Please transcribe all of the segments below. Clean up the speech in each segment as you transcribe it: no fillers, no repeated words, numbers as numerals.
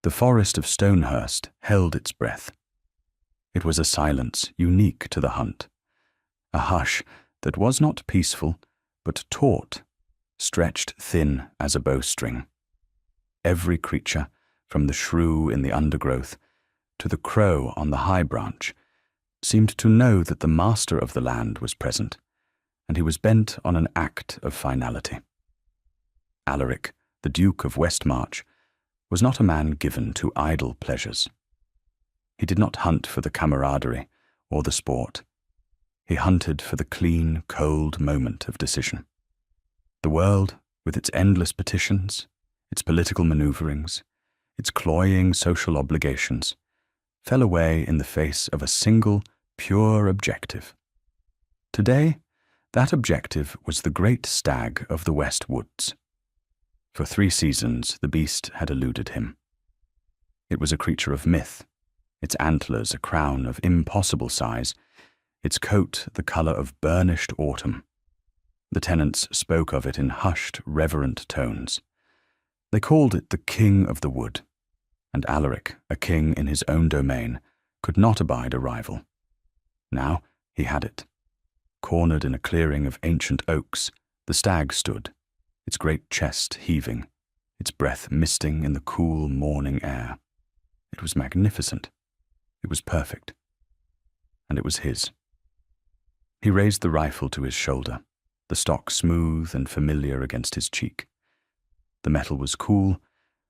The forest of Stonehurst held its breath. It was a silence unique to the hunt, a hush that was not peaceful, but taut, stretched thin as a bowstring. Every creature, from the shrew in the undergrowth to the crow on the high branch, seemed to know that the master of the land was present, and he was bent on an act of finality. Alaric, the Duke of Westmarch, was not a man given to idle pleasures. He did not hunt for the camaraderie or the sport. He hunted for the clean, cold moment of decision. The world, with its endless petitions, its political maneuverings, its cloying social obligations, fell away in the face of a single, pure objective. Today, that objective was the great stag of the West Woods. For 3 seasons, the beast had eluded him. It was a creature of myth, its antlers a crown of impossible size, its coat the colour of burnished autumn. The tenants spoke of it in hushed, reverent tones. They called it the King of the Wood, and Alaric, a king in his own domain, could not abide a rival. Now he had it. Cornered in a clearing of ancient oaks, the stag stood, its great chest heaving, its breath misting in the cool morning air. It was magnificent. It was perfect. And it was his. He raised the rifle to his shoulder, the stock smooth and familiar against his cheek. The metal was cool,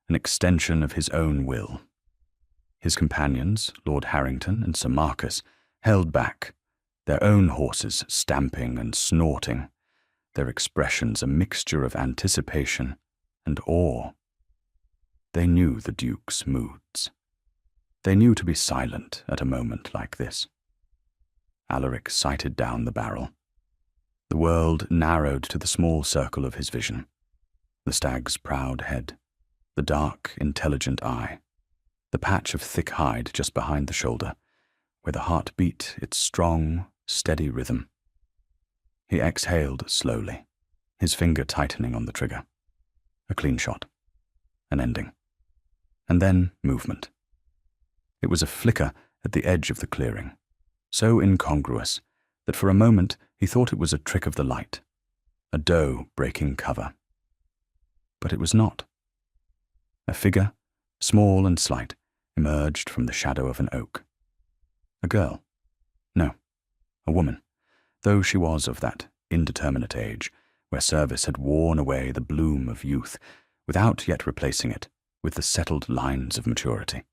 an extension of his own will. His companions, Lord Harrington and Sir Marcus, held back, their own horses stamping and snorting, their expressions a mixture of anticipation and awe. They knew the Duke's moods. They knew to be silent at a moment like this. Alaric sighted down the barrel. The world narrowed to the small circle of his vision. The stag's proud head, the dark, intelligent eye, the patch of thick hide just behind the shoulder, where the heart beat its strong, steady rhythm. He exhaled slowly, his finger tightening on the trigger. A clean shot. An ending. And then movement. It was a flicker at the edge of the clearing, so incongruous that for a moment he thought it was a trick of the light, a doe breaking cover. But it was not. A figure, small and slight, emerged from the shadow of an oak. A girl. No, a woman, though she was of that indeterminate age where service had worn away the bloom of youth without yet replacing it with the settled lines of maturity.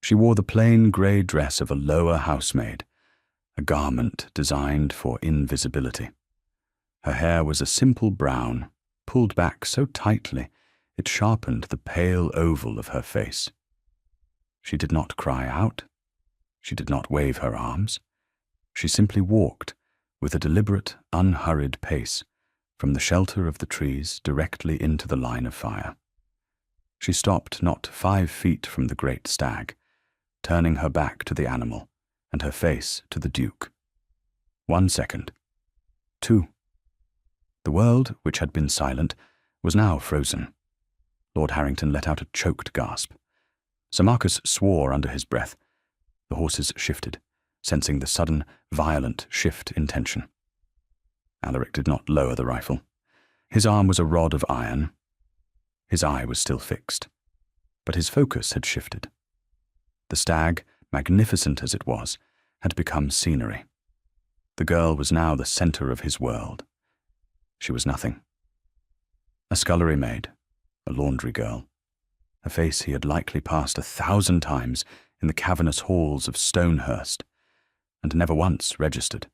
She wore the plain grey dress of a lower housemaid, a garment designed for invisibility. Her hair was a simple brown, pulled back so tightly it sharpened the pale oval of her face. She did not cry out. She did not wave her arms. She simply walked, with a deliberate, unhurried pace, from the shelter of the trees directly into the line of fire. She stopped not 5 feet from the great stag, turning her back to the animal and her face to the Duke. 1 second. 2. The world, which had been silent, was now frozen. Lord Harrington let out a choked gasp. Sir Marcus swore under his breath. The horses shifted, sensing the sudden, violent shift in tension. Alaric did not lower the rifle. His arm was a rod of iron. His eye was still fixed, but his focus had shifted. The stag, magnificent as it was, had become scenery. The girl was now the centre of his world. She was nothing. A scullery maid, a laundry girl, a face he had likely passed 1,000 times in the cavernous halls of Stonehurst, and never once registered.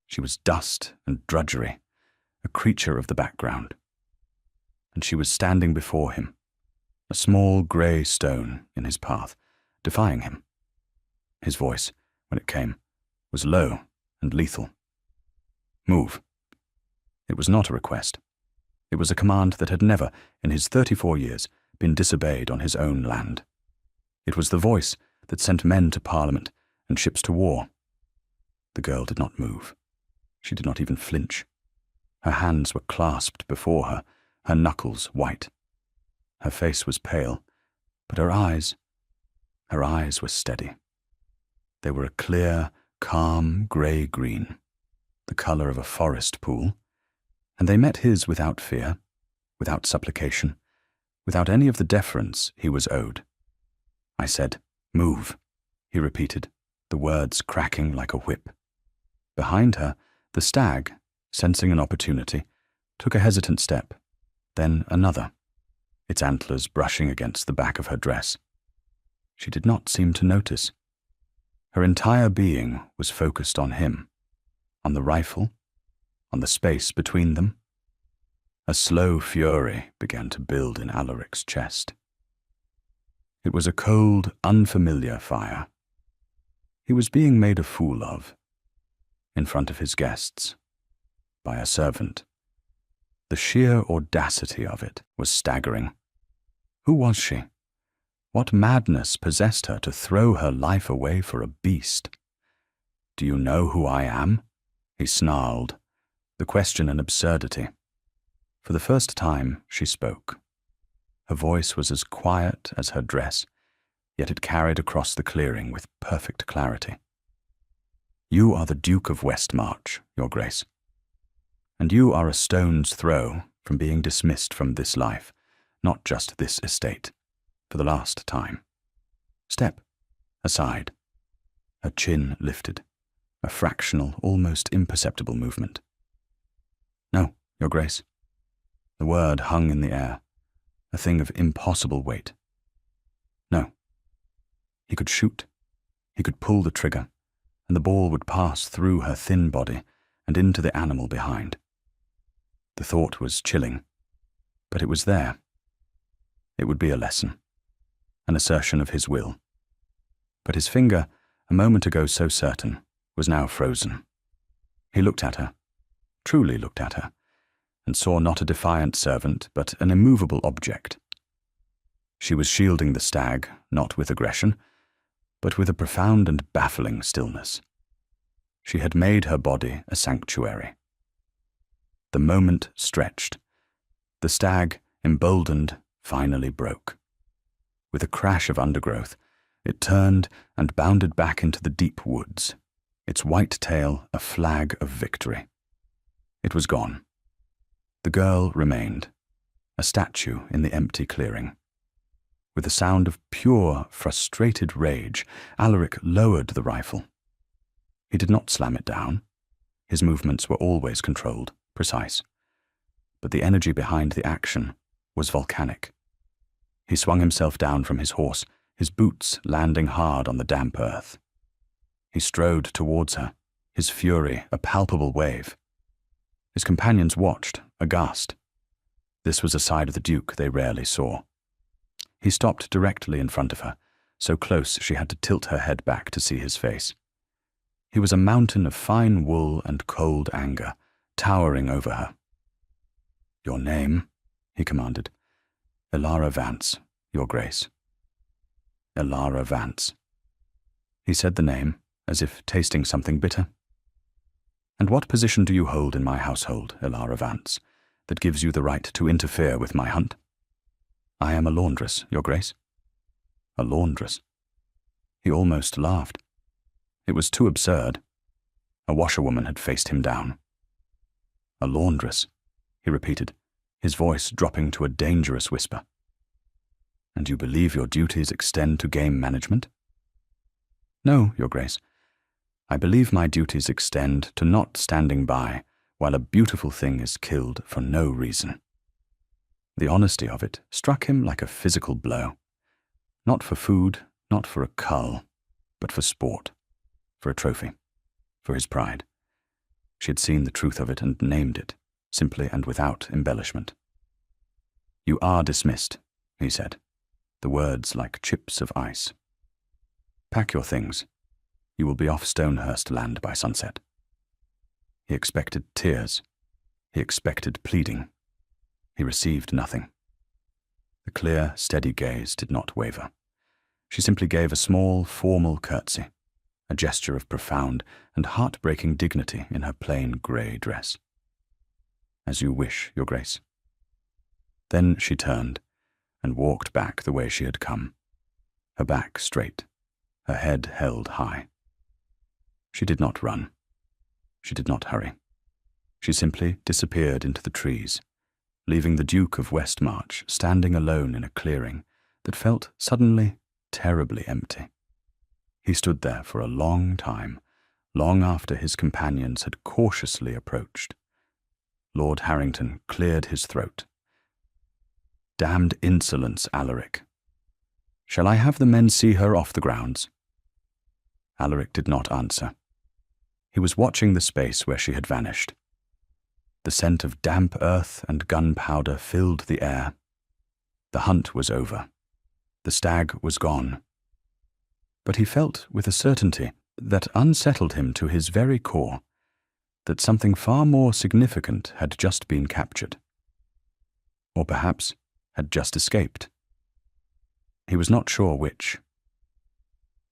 She was dust and drudgery, a creature of the background. And she was standing before him, a small grey stone in his path, defying him. His voice, when it came, was low and lethal. Move. It was not a request. It was a command that had never, in his 34 years, been disobeyed on his own land. It was the voice that sent men to Parliament and ships to war. The girl did not move. She did not even flinch. Her hands were clasped before her, her knuckles white. Her face was pale, But her eyes were steady. They were a clear, calm grey-green, the colour of a forest pool, and they met his without fear, without supplication, without any of the deference he was owed. I said, "Move," he repeated, the words cracking like a whip. Behind her, the stag, sensing an opportunity, took a hesitant step, then another, its antlers brushing against the back of her dress. She did not seem to notice. Her entire being was focused on him, on the rifle, on the space between them. A slow fury began to build in Alaric's chest. It was a cold, unfamiliar fire. He was being made a fool of, in front of his guests, by a servant. The sheer audacity of it was staggering. Who was she? What madness possessed her to throw her life away for a beast? "Do you know who I am?" he snarled, the question an absurdity. For the first time, she spoke. Her voice was as quiet as her dress, yet it carried across the clearing with perfect clarity. "You are the Duke of Westmarch, Your Grace, and you are a stone's throw from being dismissed from this life, not just this estate, for the last time. Step aside." Her chin lifted, a fractional, almost imperceptible movement. "No, Your Grace." The word hung in the air, a thing of impossible weight. No. He could shoot. He could pull the trigger, and the ball would pass through her thin body and into the animal behind. The thought was chilling, but it was there. It would be a lesson, an assertion of his will. But his finger, a moment ago so certain, was now frozen. He looked at her, truly looked at her, and saw not a defiant servant, but an immovable object. She was shielding the stag, not with aggression, but with a profound and baffling stillness. She had made her body a sanctuary. The moment stretched. The stag, emboldened, finally broke. With a crash of undergrowth, it turned and bounded back into the deep woods, its white tail a flag of victory. It was gone. The girl remained, a statue in the empty clearing. With a sound of pure, frustrated rage, Alaric lowered the rifle. He did not slam it down. His movements were always controlled, precise. But the energy behind the action was volcanic. He swung himself down from his horse, his boots landing hard on the damp earth. He strode towards her, his fury a palpable wave. His companions watched, aghast. This was a side of the Duke they rarely saw. He stopped directly in front of her, so close she had to tilt her head back to see his face. He was a mountain of fine wool and cold anger, towering over her. "Your name," he commanded. "Elara Vance, Your Grace." Elara Vance. He said the name, as if tasting something bitter. "And what position do you hold in my household, Elara Vance, that gives you the right to interfere with my hunt?" "I am a laundress, Your Grace." A laundress. He almost laughed. It was too absurd. A washerwoman had faced him down. "A laundress," he repeated, his voice dropping to a dangerous whisper. "And you believe your duties extend to game management?" "No, Your Grace. I believe my duties extend to not standing by while a beautiful thing is killed for no reason." The honesty of it struck him like a physical blow. Not for food, not for a cull, but for sport, for a trophy, for his pride. She had seen the truth of it and named it, simply and without embellishment. "You are dismissed," he said, the words like chips of ice. "Pack your things. You will be off Stonehurst land by sunset." He expected tears. He expected pleading. He received nothing. The clear, steady gaze did not waver. She simply gave a small, formal curtsy, a gesture of profound and heartbreaking dignity in her plain grey dress. "As you wish, Your Grace." Then she turned, and walked back the way she had come, her back straight, her head held high. She did not run. She did not hurry. She simply disappeared into the trees, leaving the Duke of Westmarch standing alone in a clearing that felt suddenly terribly empty. He stood there for a long time, long after his companions had cautiously approached. Lord Harrington cleared his throat. "Damned insolence, Alaric. Shall I have the men see her off the grounds?" Alaric did not answer. He was watching the space where she had vanished. The scent of damp earth and gunpowder filled the air. The hunt was over. The stag was gone. But he felt with a certainty that unsettled him to his very core that something far more significant had just been captured. Or perhaps had just escaped. He was not sure which.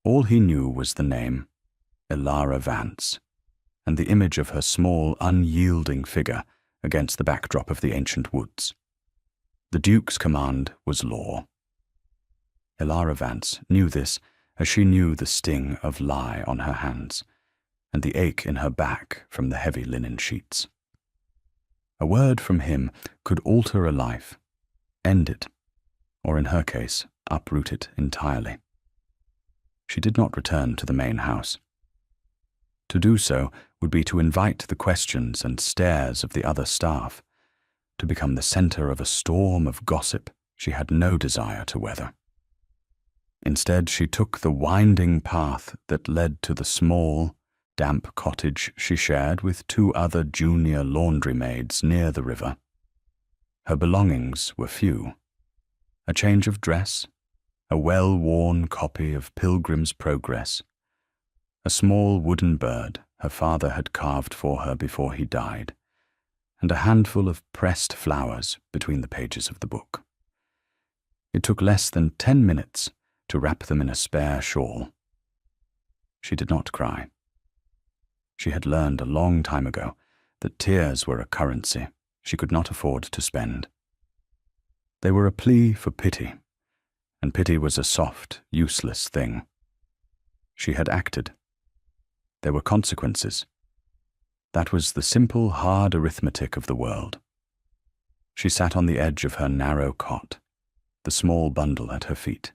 All he knew was the name, Elara Vance, and the image of her small, unyielding figure against the backdrop of the ancient woods. The Duke's command was law. Elara Vance knew this as she knew the sting of lie on her hands and the ache in her back from the heavy linen sheets. A word from him could alter a life, end it, or in her case, uproot it entirely. She did not return to the main house. To do so would be to invite the questions and stares of the other staff, to become the center of a storm of gossip she had no desire to weather. Instead, she took the winding path that led to the small, damp cottage she shared with 2 other junior laundry maids near the river. Her belongings were few. A change of dress, a well-worn copy of Pilgrim's Progress, a small wooden bird her father had carved for her before he died, and a handful of pressed flowers between the pages of the book. It took less than 10 minutes to wrap them in a spare shawl. She did not cry. She had learned a long time ago that tears were a currency she could not afford to spend. They were a plea for pity, and pity was a soft, useless thing. She had acted. There were consequences. That was the simple, hard arithmetic of the world. She sat on the edge of her narrow cot, the small bundle at her feet.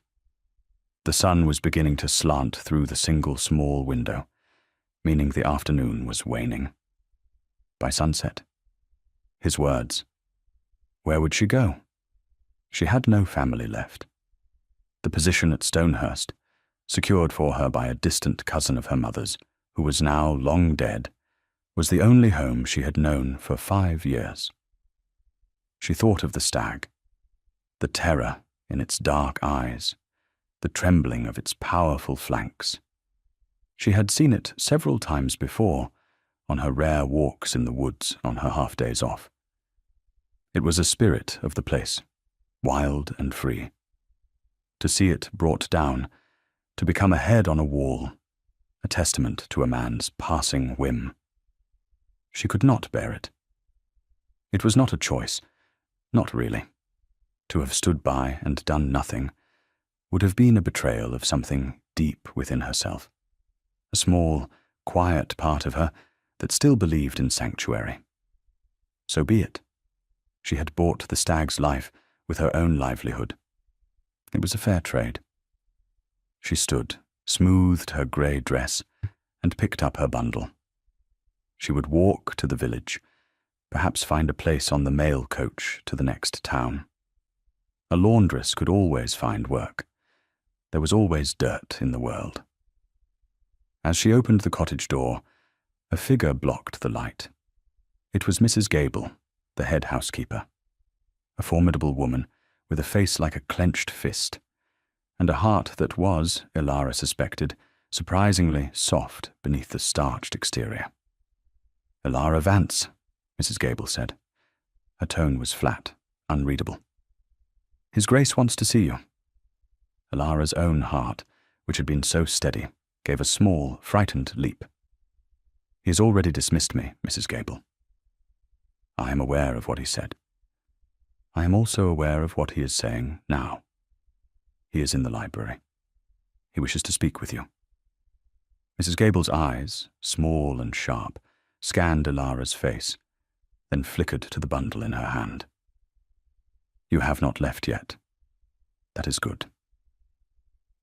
The sun was beginning to slant through the single small window, meaning the afternoon was waning. By sunset. His words. Where would she go? She had no family left. The position at Stonehurst, secured for her by a distant cousin of her mother's, who was now long dead, was the only home she had known for 5 years. She thought of the stag, the terror in its dark eyes, the trembling of its powerful flanks. She had seen it several times before, on her rare walks in the woods on her half-days off. It was a spirit of the place, wild and free. To see it brought down, to become a head on a wall, a testament to a man's passing whim. She could not bear it. It was not a choice, not really. To have stood by and done nothing would have been a betrayal of something deep within herself, a small, quiet part of her that still believed in sanctuary. So be it. She had bought the stag's life with her own livelihood. It was a fair trade. She stood, smoothed her grey dress, and picked up her bundle. She would walk to the village, perhaps find a place on the mail coach to the next town. A laundress could always find work. There was always dirt in the world. As she opened the cottage door, a figure blocked the light. It was Mrs. Gable, the head housekeeper, a formidable woman with a face like a clenched fist, and a heart that was, Elara suspected, surprisingly soft beneath the starched exterior. "Elara Vance," Mrs. Gable said. Her tone was flat, unreadable. "His Grace wants to see you." Elara's own heart, which had been so steady, gave a small, frightened leap. "He has already dismissed me, Mrs. Gable." "I am aware of what he said." I am also aware of what he is saying now. He is in the library. He wishes to speak with you." Mrs. Gable's eyes, small and sharp, scanned Ilara's face, then flickered to the bundle in her hand. "You have not left yet. That is good."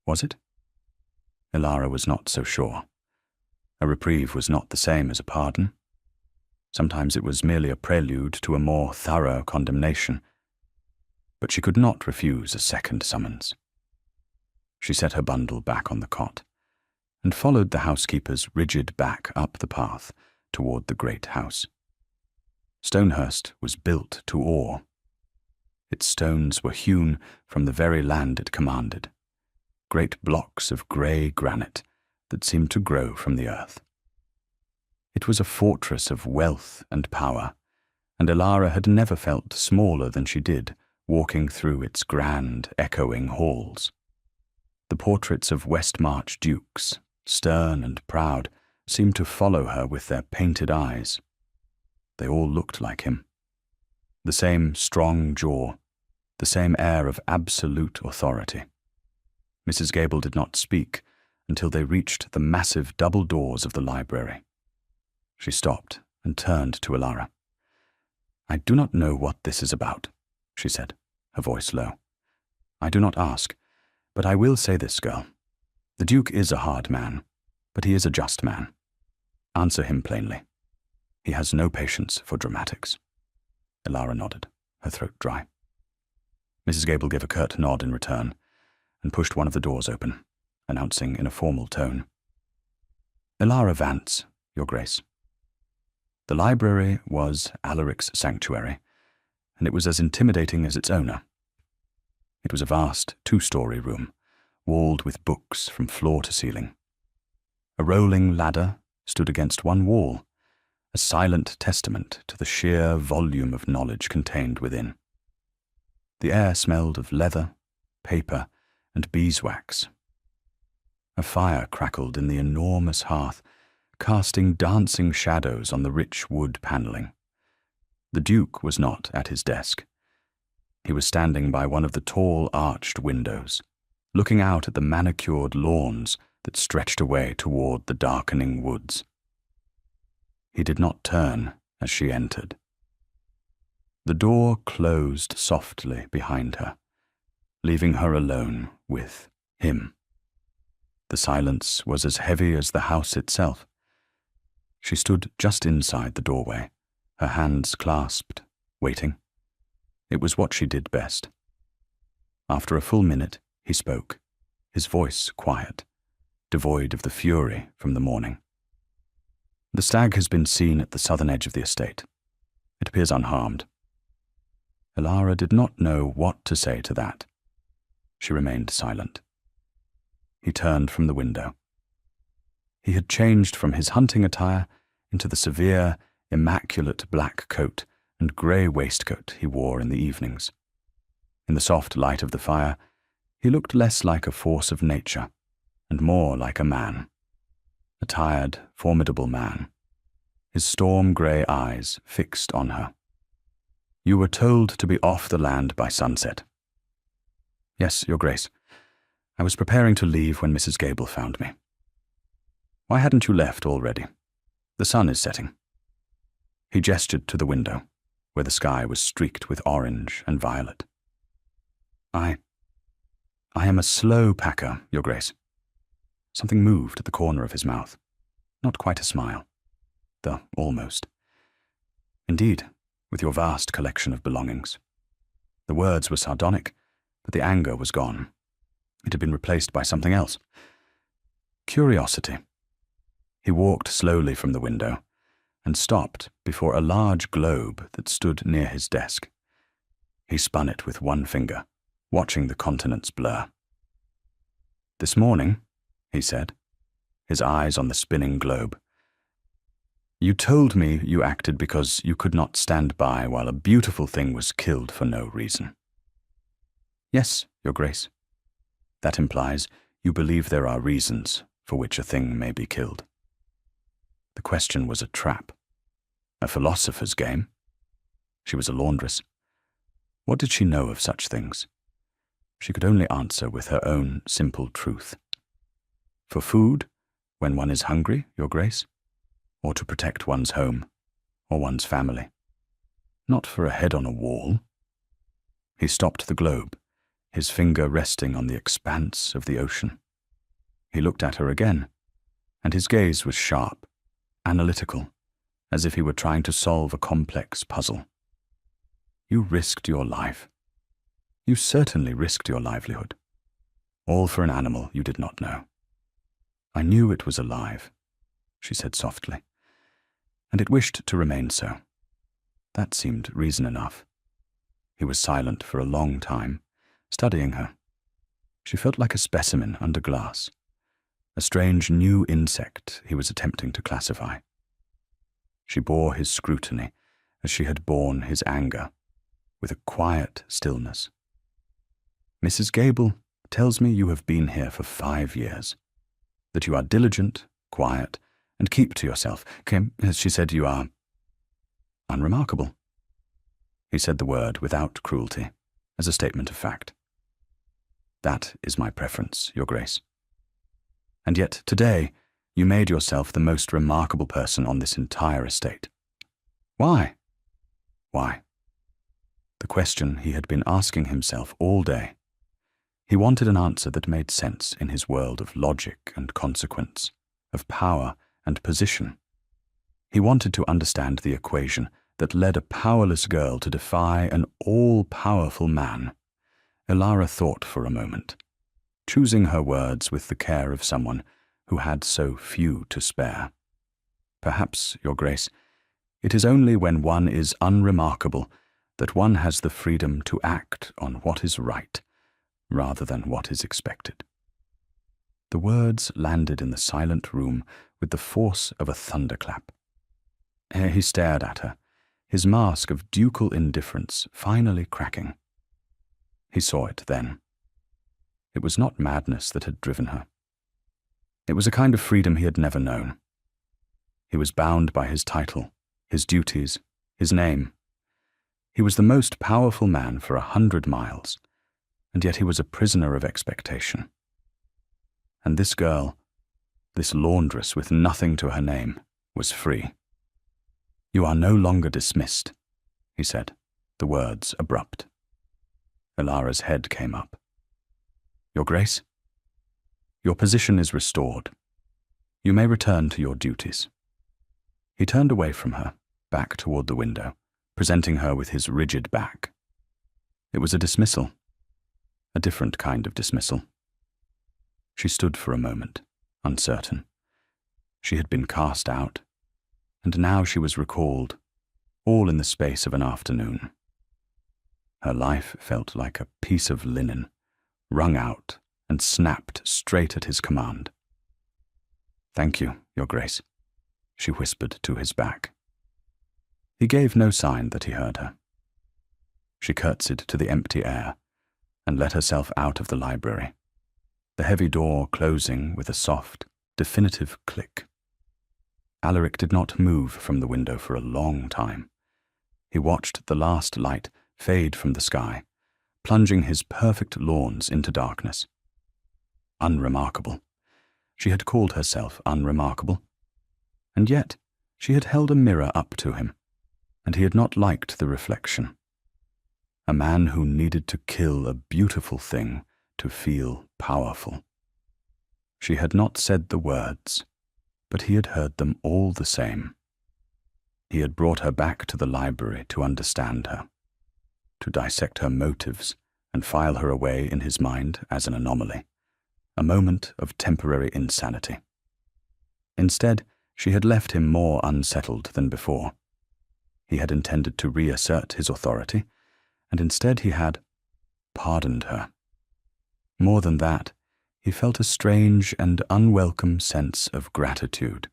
Was it? Ilara was not so sure. A reprieve was not the same as a pardon. Sometimes it was merely a prelude to a more thorough condemnation. But she could not refuse a second summons. She set her bundle back on the cot and followed the housekeeper's rigid back up the path toward the great house. Stonehurst was built to awe. Its stones were hewn from the very land it commanded, great blocks of grey granite that seemed to grow from the earth. It was a fortress of wealth and power, and Ilara had never felt smaller than she did walking through its grand, echoing halls. The portraits of Westmarch dukes, stern and proud, seemed to follow her with their painted eyes. They all looked like him. The same strong jaw, the same air of absolute authority. Mrs. Gable did not speak until they reached the massive double doors of the library. She stopped and turned to Ilara. "I do not know what this is about," she said, her voice low. "I do not ask, but I will say this, girl. The Duke is a hard man, but he is a just man. Answer him plainly. He has no patience for dramatics." Ilara nodded, her throat dry. Mrs. Gable gave a curt nod in return and pushed one of the doors open, announcing in a formal tone, "Ilara Vance, Your Grace." The library was Alaric's sanctuary, and it was as intimidating as its owner. It was a vast two-story room, walled with books from floor to ceiling. A rolling ladder stood against one wall, a silent testament to the sheer volume of knowledge contained within. The air smelled of leather, paper, and beeswax. A fire crackled in the enormous hearth, casting dancing shadows on the rich wood panelling. The Duke was not at his desk. He was standing by one of the tall arched windows, looking out at the manicured lawns that stretched away toward the darkening woods. He did not turn as she entered. The door closed softly behind her, leaving her alone with him. The silence was as heavy as the house itself. She stood just inside the doorway, her hands clasped, waiting. It was what she did best. After a full minute, he spoke, his voice quiet, devoid of the fury from the morning. "The stag has been seen at the southern edge of the estate. It appears unharmed." Ilara did not know what to say to that. She remained silent. He turned from the window. He had changed from his hunting attire into the severe, immaculate black coat and grey waistcoat he wore in the evenings. In the soft light of the fire, he looked less like a force of nature and more like a man. A tired, formidable man, his storm-grey eyes fixed on her. "You were told to be off the land by sunset." "Yes, Your Grace. I was preparing to leave when Mrs. Gable found me." "Why hadn't you left already? The sun is setting." He gestured to the window, where the sky was streaked with orange and violet. I am a slow packer, Your Grace." Something moved at the corner of his mouth. Not quite a smile, though almost. "Indeed, with your vast collection of belongings." The words were sardonic, but the anger was gone. It had been replaced by something else. Curiosity. He walked slowly from the window and stopped before a large globe that stood near his desk. He spun it with one finger, watching the continents blur. "This morning," he said, his eyes on the spinning globe, "you told me you acted because you could not stand by while a beautiful thing was killed for no reason." "Yes, Your Grace." "That implies you believe there are reasons for which a thing may be killed." The question was a trap. A philosopher's game. She was a laundress. What did she know of such things? She could only answer with her own simple truth. For food, when one is hungry, Your Grace, or to protect one's home, or one's family. Not for a head on a wall. He stopped the globe, his finger resting on the expanse of the ocean. He looked at her again, and his gaze was sharp, analytical, as if he were trying to solve a complex puzzle. You risked your life. You certainly risked your livelihood. All for an animal you did not know. I knew it was alive, she said softly, and it wished to remain so. That seemed reason enough. He was silent for a long time, studying her. She felt like a specimen under glass, a strange new insect he was attempting to classify. She bore his scrutiny as she had borne his anger, with a quiet stillness. Mrs. Gable tells me you have been here for 5 years, that you are diligent, quiet, and keep to yourself. As she said, you are unremarkable. He said the word without cruelty, as a statement of fact. That is my preference, Your Grace. And yet today you made yourself the most remarkable person on this entire estate. Why? Why? The question he had been asking himself all day. He wanted an answer that made sense in his world of logic and consequence, of power and position. He wanted to understand the equation that led a powerless girl to defy an all-powerful man. Elara thought for a moment, choosing her words with the care of someone who had so few to spare. Perhaps, Your Grace, it is only when one is unremarkable that one has the freedom to act on what is right, rather than what is expected. The words landed in the silent room with the force of a thunderclap. He stared at her, his mask of ducal indifference finally cracking. He saw it then. It was not madness that had driven her. It was a kind of freedom he had never known. He was bound by his title, his duties, his name. He was the most powerful man for 100 miles, and yet he was a prisoner of expectation. And this girl, this laundress with nothing to her name, was free. You are no longer dismissed, he said, the words abrupt. Elara's head came up. Your Grace, your position is restored. You may return to your duties. He turned away from her, back toward the window, presenting her with his rigid back. It was a dismissal, a different kind of dismissal. She stood for a moment, uncertain. She had been cast out, and now she was recalled, all in the space of an afternoon. Her life felt like a piece of linen, wrung out and snapped straight at his command. Thank you, Your Grace, she whispered to his back. He gave no sign that he heard her. She curtsied to the empty air and let herself out of the library, the heavy door closing with a soft, definitive click. Alaric did not move from the window for a long time. He watched the last light fade from the sky, plunging his perfect lawns into darkness. Unremarkable. She had called herself unremarkable. And yet she had held a mirror up to him, and he had not liked the reflection. A man who needed to kill a beautiful thing to feel powerful. She had not said the words, but he had heard them all the same. He had brought her back to the library to understand her, to dissect her motives and file her away in his mind as an anomaly, a moment of temporary insanity. Instead, she had left him more unsettled than before. He had intended to reassert his authority, and instead he had pardoned her. More than that, he felt a strange and unwelcome sense of gratitude.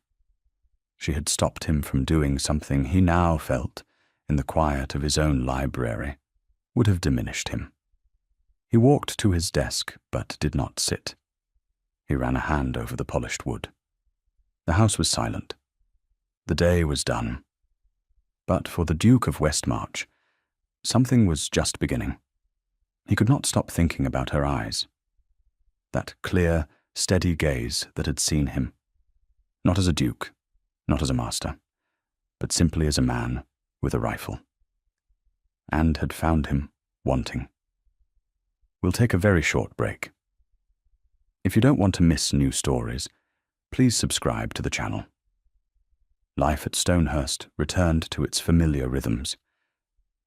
She had stopped him from doing something he now felt, in the quiet of his own library, would have diminished him. He walked to his desk, but did not sit. He ran a hand over the polished wood. The house was silent. The day was done. But for the Duke of Westmarch, something was just beginning. He could not stop thinking about her eyes. That clear, steady gaze that had seen him, not as a duke, not as a master, but simply as a man with a rifle, and had found him wanting. We'll take a very short break. If you don't want to miss new stories, please subscribe to the channel. Life at Stonehurst returned to its familiar rhythms,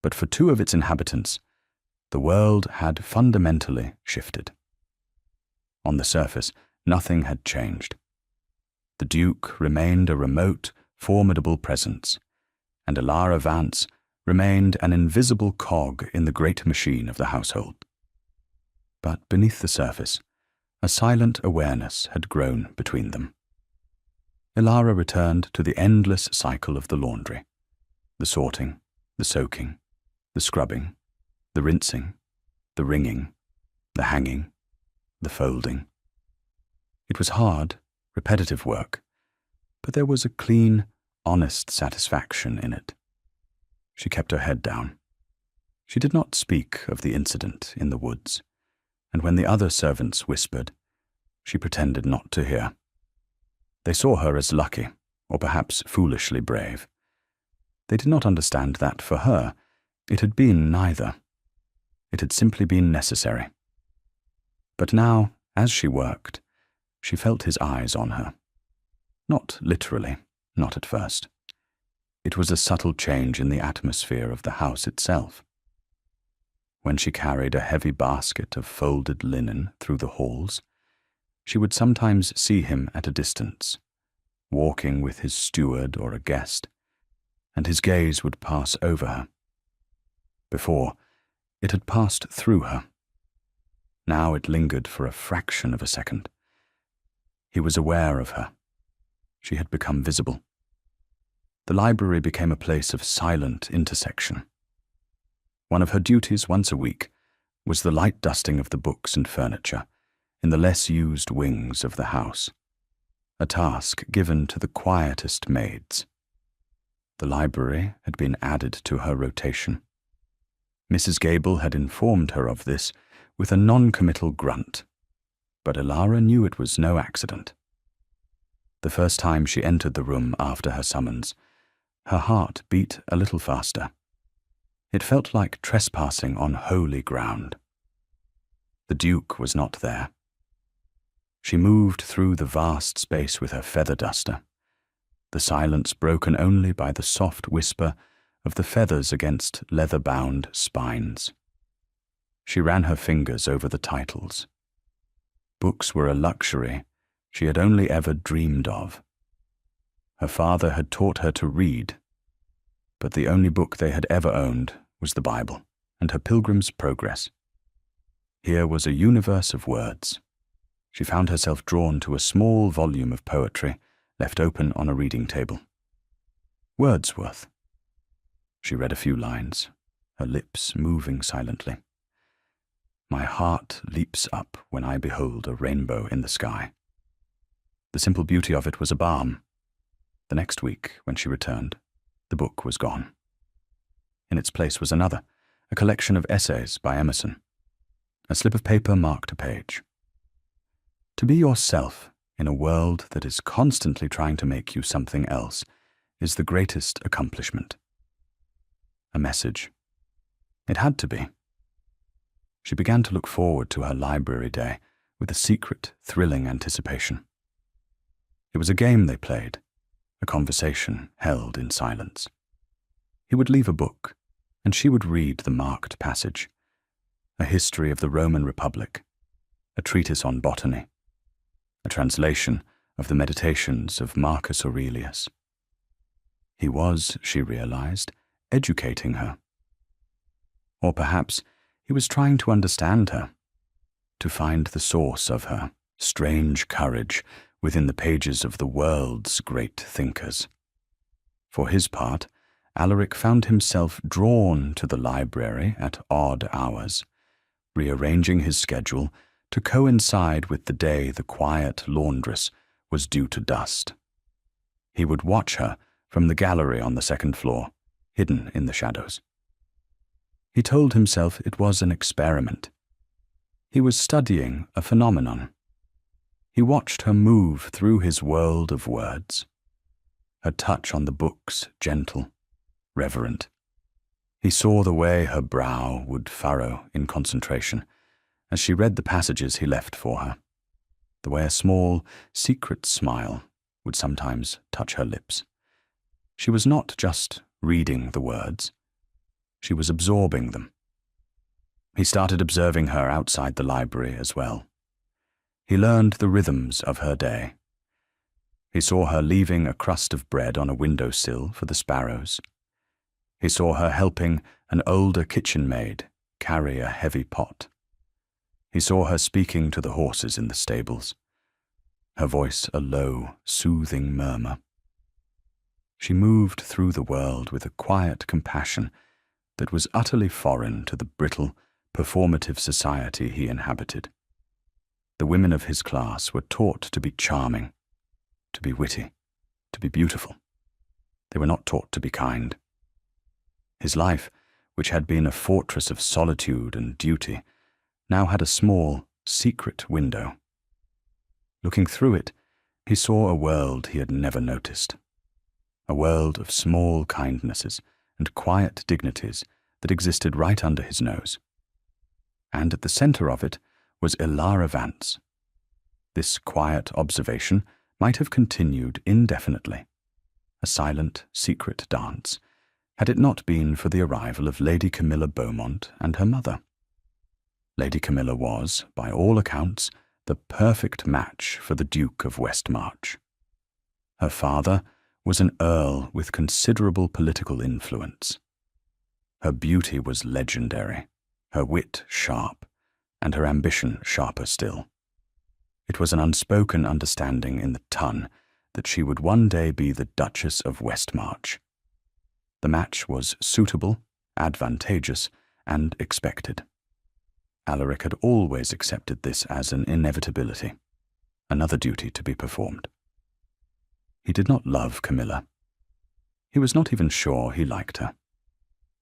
but for two of its inhabitants, the world had fundamentally shifted. On the surface, nothing had changed. The Duke remained a remote, formidable presence, and Alara Vance remained an invisible cog in the great machine of the household. But beneath the surface, a silent awareness had grown between them. Alara returned to the endless cycle of the laundry, the sorting, the soaking, the scrubbing, the rinsing, the wringing, the hanging, the folding. It was hard, repetitive work, but there was a clean, honest satisfaction in it. She kept her head down. She did not speak of the incident in the woods, and when the other servants whispered, she pretended not to hear. They saw her as lucky, or perhaps foolishly brave. They did not understand that, for her, it had been neither. It had simply been necessary. But now, as she worked, she felt his eyes on her. Not literally, not at first. It was a subtle change in the atmosphere of the house itself. When she carried a heavy basket of folded linen through the halls, she would sometimes see him at a distance, walking with his steward or a guest, and his gaze would pass over her. Before, it had passed through her. Now it lingered for a fraction of a second. He was aware of her. She had become visible. The library became a place of silent intersection. One of her duties once a week was the light dusting of the books and furniture in the less used wings of the house, a task given to the quietest maids. The library had been added to her rotation. Mrs. Gable had informed her of this with a non-committal grunt, but Alara knew it was no accident. The first time she entered the room after her summons, her heart beat a little faster. It felt like trespassing on holy ground. The Duke was not there. She moved through the vast space with her feather duster, the silence broken only by the soft whisper of the feathers against leather-bound spines. She ran her fingers over the titles. Books were a luxury she had only ever dreamed of. Her father had taught her to read, but the only book they had ever owned was the Bible and her Pilgrim's Progress. Here was a universe of words. She found herself drawn to a small volume of poetry left open on a reading table. Wordsworth. She read a few lines, her lips moving silently. My heart leaps up when I behold a rainbow in the sky. The simple beauty of it was a balm. The next week, when she returned, the book was gone. In its place was another, a collection of essays by Emerson. A slip of paper marked a page. To be yourself in a world that is constantly trying to make you something else is the greatest accomplishment. A message. It had to be. She began to look forward to her library day with a secret, thrilling anticipation. It was a game they played, a conversation held in silence. He would leave a book, and she would read the marked passage, a history of the Roman Republic, a treatise on botany, a translation of the Meditations of Marcus Aurelius. He was, she realized, educating her. Or perhaps he was trying to understand her, to find the source of her strange courage within the pages of the world's great thinkers. For his part, Alaric found himself drawn to the library at odd hours, rearranging his schedule to coincide with the day the quiet laundress was due to dust. He would watch her from the gallery on the second floor, hidden in the shadows. He told himself it was an experiment. He was studying a phenomenon. He watched her move through his world of words, her touch on the books gentle, reverent. He saw the way her brow would furrow in concentration as she read the passages he left for her, the way a small, secret smile would sometimes touch her lips. She was not just reading the words, she was absorbing them. He started observing her outside the library as well. He learned the rhythms of her day. He saw her leaving a crust of bread on a windowsill for the sparrows. He saw her helping an older kitchen maid carry a heavy pot. He saw her speaking to the horses in the stables, her voice a low, soothing murmur. She moved through the world with a quiet compassion that was utterly foreign to the brittle, performative society he inhabited. The women of his class were taught to be charming, to be witty, to be beautiful. They were not taught to be kind. His life, which had been a fortress of solitude and duty, now had a small, secret window. Looking through it, he saw a world he had never noticed, a world of small kindnesses and quiet dignities that existed right under his nose. And at the center of it was Elara Vance. This quiet observation might have continued indefinitely, a silent, secret dance, had it not been for the arrival of Lady Camilla Beaumont and her mother. Lady Camilla was, by all accounts, the perfect match for the Duke of Westmarch. Her father was an earl with considerable political influence. Her beauty was legendary, her wit sharp, and her ambition sharper still. It was an unspoken understanding in the ton that she would one day be the Duchess of Westmarch. The match was suitable, advantageous, and expected. Alaric had always accepted this as an inevitability, another duty to be performed. He did not love Camilla. He was not even sure he liked her.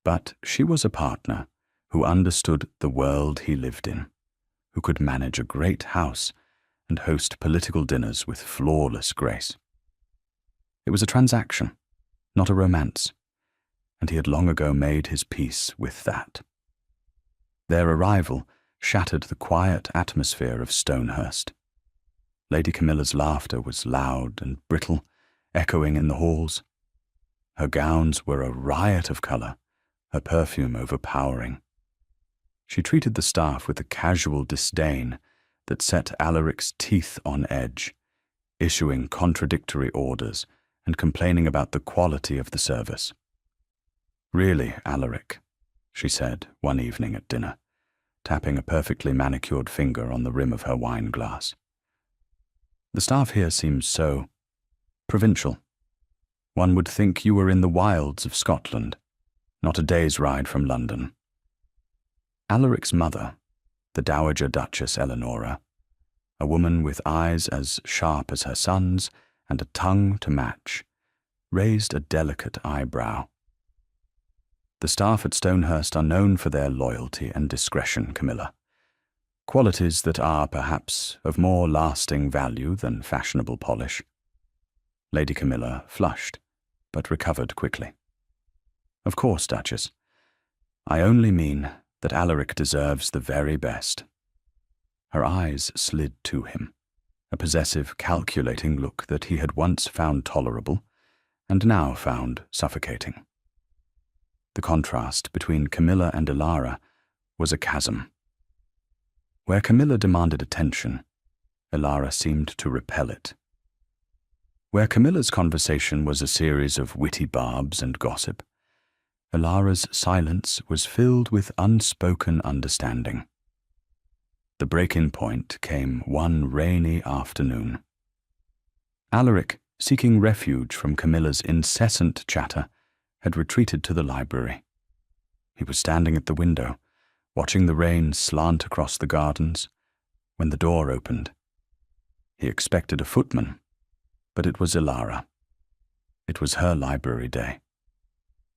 But she was a partner who understood the world he lived in, who could manage a great house and host political dinners with flawless grace. It was a transaction, not a romance, and he had long ago made his peace with that. Their arrival shattered the quiet atmosphere of Stonehurst. Lady Camilla's laughter was loud and brittle, echoing in the halls. Her gowns were a riot of colour, her perfume overpowering. She treated the staff with a casual disdain that set Alaric's teeth on edge, issuing contradictory orders and complaining about the quality of the service. "Really, Alaric," she said one evening at dinner, tapping a perfectly manicured finger on the rim of her wine glass. "The staff here seems so provincial. One would think you were in the wilds of Scotland, not a day's ride from London." Alaric's mother, the Dowager Duchess Eleanora, a woman with eyes as sharp as her son's and a tongue to match, raised a delicate eyebrow. "The staff at Stonehurst are known for their loyalty and discretion, Camilla, qualities that are, perhaps, of more lasting value than fashionable polish." Lady Camilla flushed, but recovered quickly. "Of course, Duchess. I only mean that Alaric deserves the very best." Her eyes slid to him, a possessive, calculating look that he had once found tolerable and now found suffocating. The contrast between Camilla and Elara was a chasm. Where Camilla demanded attention, Elara seemed to repel it. Where Camilla's conversation was a series of witty barbs and gossip, Elara's silence was filled with unspoken understanding. The break-in point came one rainy afternoon. Alaric, seeking refuge from Camilla's incessant chatter, had retreated to the library. He was standing at the window, watching the rain slant across the gardens, when the door opened. He expected a footman, but it was Elara. It was her library day.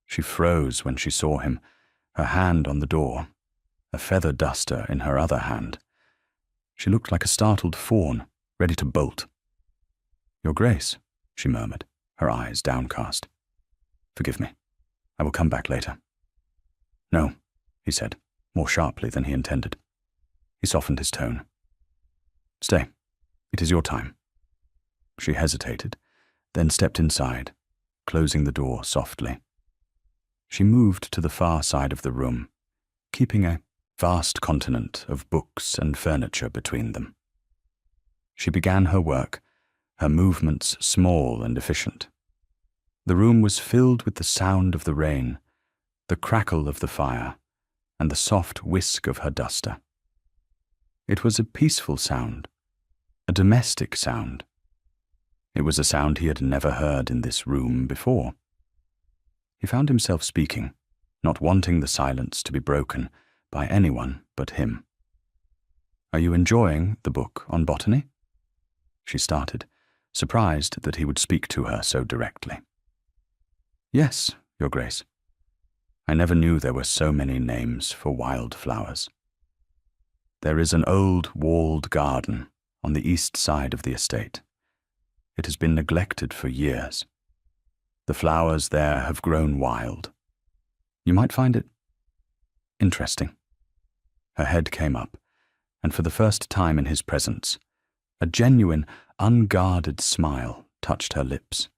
She froze when she saw him, her hand on the door, a feather duster in her other hand. She looked like a startled fawn, ready to bolt. "Your Grace," she murmured, her eyes downcast. "Forgive me. I will come back later." "No," he said, more sharply than he intended. He softened his tone. "Stay. It is your time." She hesitated, then stepped inside, closing the door softly. She moved to the far side of the room, keeping a vast continent of books and furniture between them. She began her work, her movements small and efficient. The room was filled with the sound of the rain, the crackle of the fire, and the soft whisk of her duster. It was a peaceful sound, a domestic sound. It was a sound he had never heard in this room before. He found himself speaking, not wanting the silence to be broken by anyone but him. "Are you enjoying the book on botany?" She started, surprised that he would speak to her so directly. "Yes, Your Grace. I never knew there were so many names for wildflowers. There is an old walled garden on the east side of the estate. It has been neglected for years. The flowers there have grown wild. You might find it interesting." Her head came up, and for the first time in his presence, a genuine, unguarded smile touched her lips.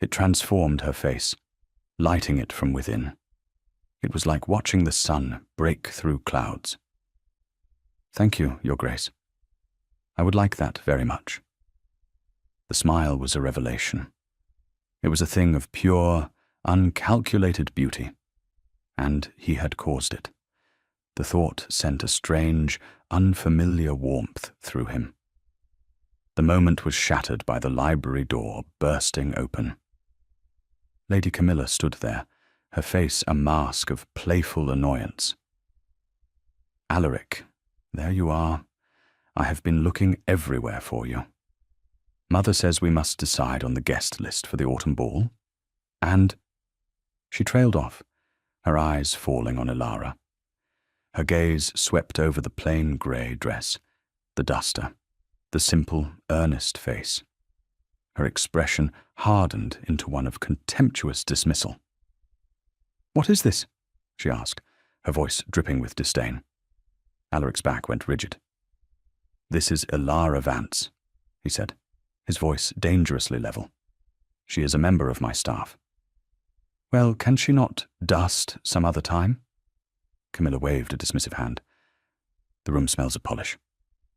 It transformed her face, lighting it from within. It was like watching the sun break through clouds. "Thank you, Your Grace. I would like that very much." The smile was a revelation. It was a thing of pure, uncalculated beauty, and he had caused it. The thought sent a strange, unfamiliar warmth through him. The moment was shattered by the library door bursting open. Lady Camilla stood there, her face a mask of playful annoyance. "Alaric, there you are. I have been looking everywhere for you. Mother says we must decide on the guest list for the autumn ball, and—" She trailed off, her eyes falling on Elara. Her gaze swept over the plain grey dress, the duster, the simple, earnest face. Her expression hardened into one of contemptuous dismissal. "What is this?" she asked, her voice dripping with disdain. Alaric's back went rigid. "This is Elara Vance," he said, his voice dangerously level. "She is a member of my staff." "Well, can she not dust some other time?" Camilla waved a dismissive hand. "The room smells of polish.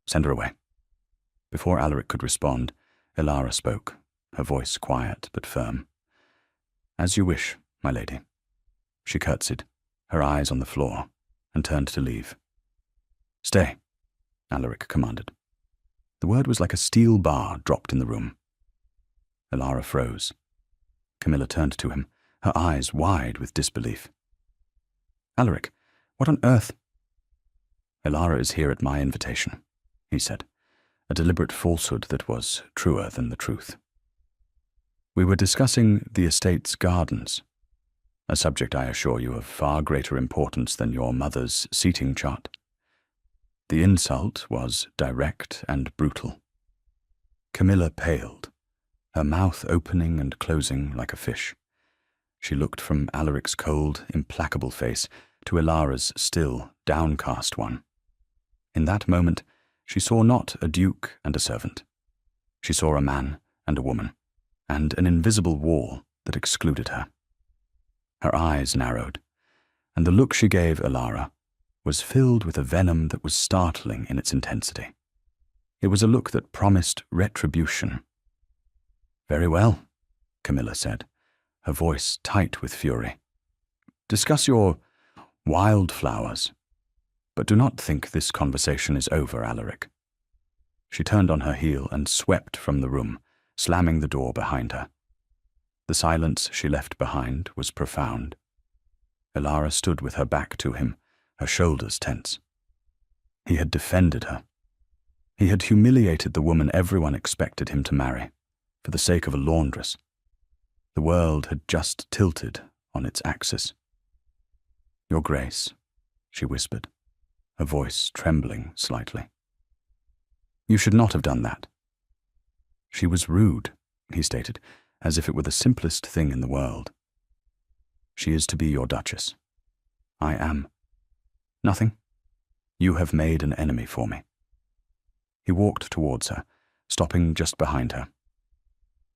Send her away." Before Alaric could respond, Elara spoke, her voice quiet but firm. "As you wish, my lady." She curtsied, her eyes on the floor, and turned to leave. "Stay," Alaric commanded. The word was like a steel bar dropped in the room. Elara froze. Camilla turned to him, her eyes wide with disbelief. "Alaric, what on earth—" "Elara is here at my invitation," he said, a deliberate falsehood that was truer than the truth. "We were discussing the estate's gardens, a subject, I assure you, of far greater importance than your mother's seating chart." The insult was direct and brutal. Camilla paled, her mouth opening and closing like a fish. She looked from Alaric's cold, implacable face to Elara's still, downcast one. In that moment, she saw not a duke and a servant. She saw a man and a woman, and an invisible wall that excluded her. Her eyes narrowed, and the look she gave Elara was filled with a venom that was startling in its intensity. It was a look that promised retribution. "Very well," Camilla said, her voice tight with fury. "Discuss your wildflowers. But do not think this conversation is over, Alaric." She turned on her heel and swept from the room, slamming the door behind her. The silence she left behind was profound. Elara stood with her back to him, her shoulders tense. He had defended her. He had humiliated the woman everyone expected him to marry, for the sake of a laundress. The world had just tilted on its axis. "Your Grace," she whispered, her voice trembling slightly. "You should not have done that." "She was rude," he stated, as if it were the simplest thing in the world. "She is to be your Duchess." "I am." "Nothing. You have made an enemy for me." He walked towards her, stopping just behind her.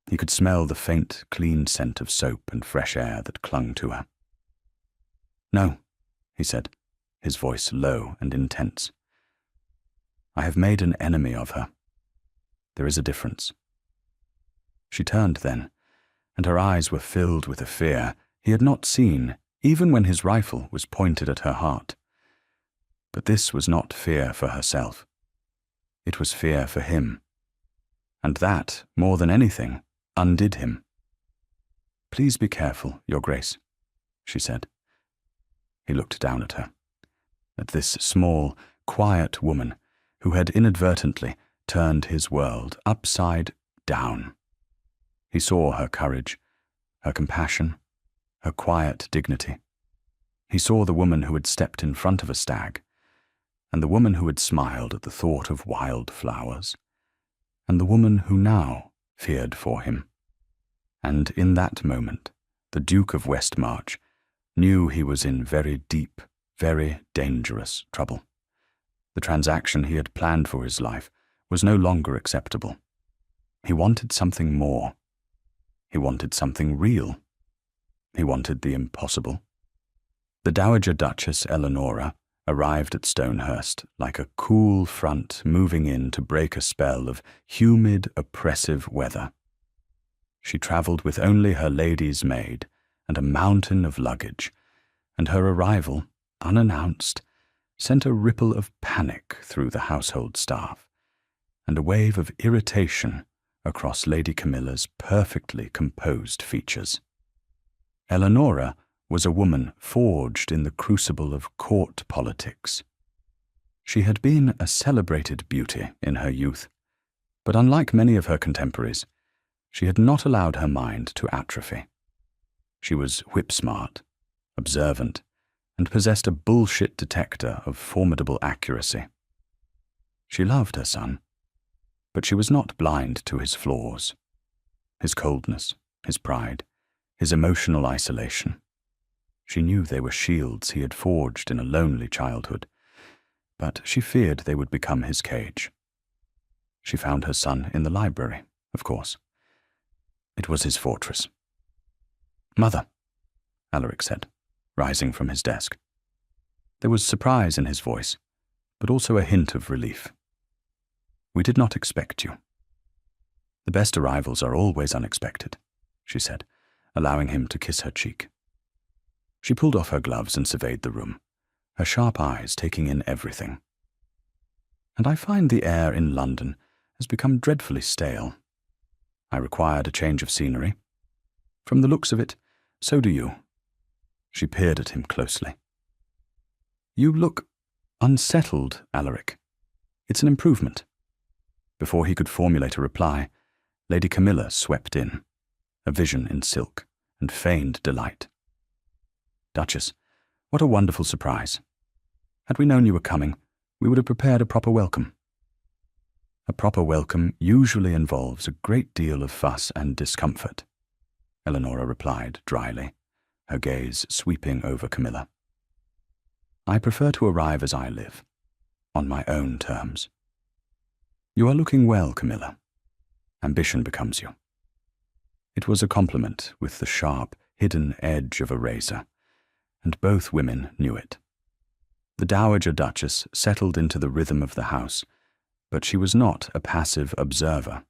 He could smell the faint, clean scent of soap and fresh air that clung to her. "No," he said, his voice low and intense. "I have made an enemy of her. There is a difference." She turned then, and her eyes were filled with a fear he had not seen even when his rifle was pointed at her heart. But this was not fear for herself. It was fear for him. And that, more than anything, undid him. "Please be careful, Your Grace," she said. He looked down at her, at this small, quiet woman who had inadvertently turned his world upside down. He saw her courage, her compassion, her quiet dignity. He saw the woman who had stepped in front of a stag, and the woman who had smiled at the thought of wildflowers, and the woman who now feared for him. And in that moment, the Duke of Westmarch knew he was in very deep, very dangerous trouble. The transaction he had planned for his life was no longer acceptable. He wanted something more. He wanted something real. He wanted the impossible. The Dowager Duchess Eleanora arrived at Stonehurst like a cool front moving in to break a spell of humid, oppressive weather. She travelled with only her lady's maid and a mountain of luggage, and her arrival, unannounced, sent a ripple of panic through the household staff, and a wave of irritation across Lady Camilla's perfectly composed features. Eleanora was a woman forged in the crucible of court politics. She had been a celebrated beauty in her youth, but unlike many of her contemporaries, she had not allowed her mind to atrophy. She was whip-smart, observant, and possessed a bullshit detector of formidable accuracy. She loved her son, but she was not blind to his flaws, his coldness, his pride, his emotional isolation. She knew they were shields he had forged in a lonely childhood, but she feared they would become his cage. She found her son in the library, of course. It was his fortress. "Mother," Alaric said, rising from his desk. There was surprise in his voice, but also a hint of relief. "We did not expect you." "The best arrivals are always unexpected," she said, allowing him to kiss her cheek. She pulled off her gloves and surveyed the room, her sharp eyes taking in everything. "And I find the air in London has become dreadfully stale. I required a change of scenery. From the looks of it, so do you." She peered at him closely. "You look unsettled, Alaric. It's an improvement." Before he could formulate a reply, Lady Camilla swept in, a vision in silk, and feigned delight. "Duchess, what a wonderful surprise. Had we known you were coming, we would have prepared a proper welcome." "A proper welcome usually involves a great deal of fuss and discomfort," Eleanora replied dryly, her gaze sweeping over Camilla. "I prefer to arrive as I live, on my own terms. You are looking well, Camilla. Ambition becomes you." It was a compliment with the sharp, hidden edge of a razor, and both women knew it. The Dowager Duchess settled into the rhythm of the house, but she was not a passive observer.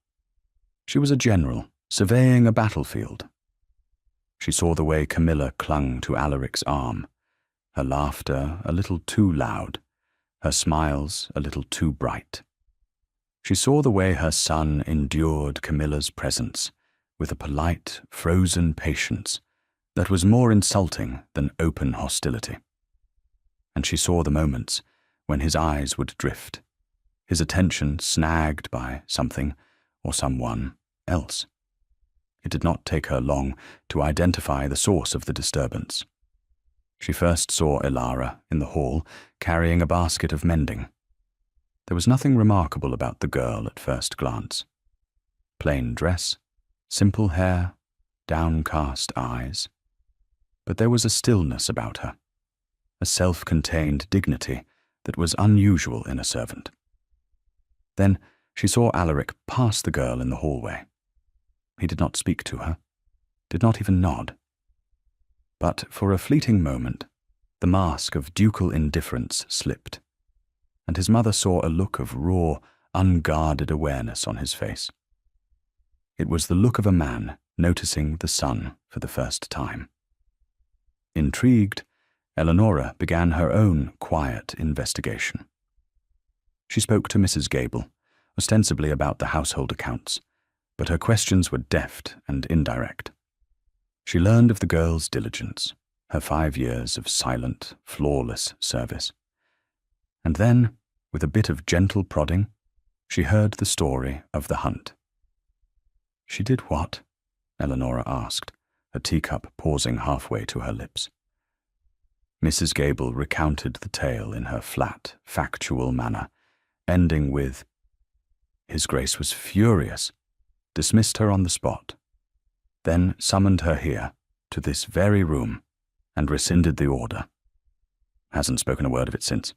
She was a general, surveying a battlefield. She saw the way Camilla clung to Alaric's arm, her laughter a little too loud, her smiles a little too bright. She saw the way her son endured Camilla's presence with a polite, frozen patience that was more insulting than open hostility. And she saw the moments when his eyes would drift, his attention snagged by something or someone else. It did not take her long to identify the source of the disturbance. She first saw Elara in the hall carrying a basket of mending. There was nothing remarkable about the girl at first glance. Plain dress, simple hair, downcast eyes. But there was a stillness about her, a self-contained dignity that was unusual in a servant. Then she saw Alaric pass the girl in the hallway. He did not speak to her, did not even nod. But for a fleeting moment, the mask of ducal indifference slipped, and his mother saw a look of raw, unguarded awareness on his face. It was the look of a man noticing the sun for the first time. Intrigued, Eleanora began her own quiet investigation. She spoke to Mrs. Gable, ostensibly about the household accounts, but her questions were deft and indirect. She learned of the girl's diligence, her 5 years of silent, flawless service. And then, with a bit of gentle prodding, she heard the story of the hunt. "She did what?" Eleanora asked, her teacup pausing halfway to her lips. Mrs. Gable recounted the tale in her flat, factual manner, ending with, "His Grace was furious, dismissed her on the spot, then summoned her here, to this very room, and rescinded the order. Hasn't spoken a word of it since."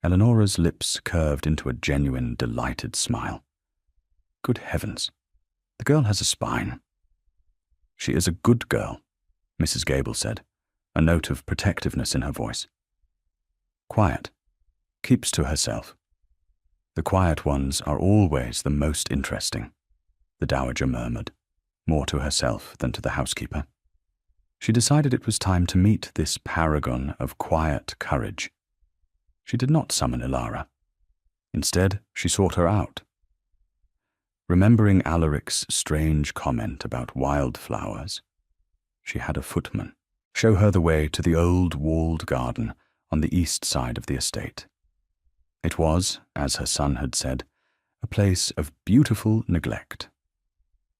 Eleanora's lips curved into a genuine, delighted smile. Good heavens, the girl has a spine. "She is a good girl," Mrs. Gable said, a note of protectiveness in her voice. "Quiet, keeps to herself. The quiet ones are always the most interesting," the dowager murmured, more to herself than to the housekeeper. She decided it was time to meet this paragon of quiet courage. She did not summon Elara. Instead, she sought her out. Remembering Alaric's strange comment about wildflowers, she had a footman show her the way to the old walled garden on the east side of the estate. It was, as her son had said, a place of beautiful neglect.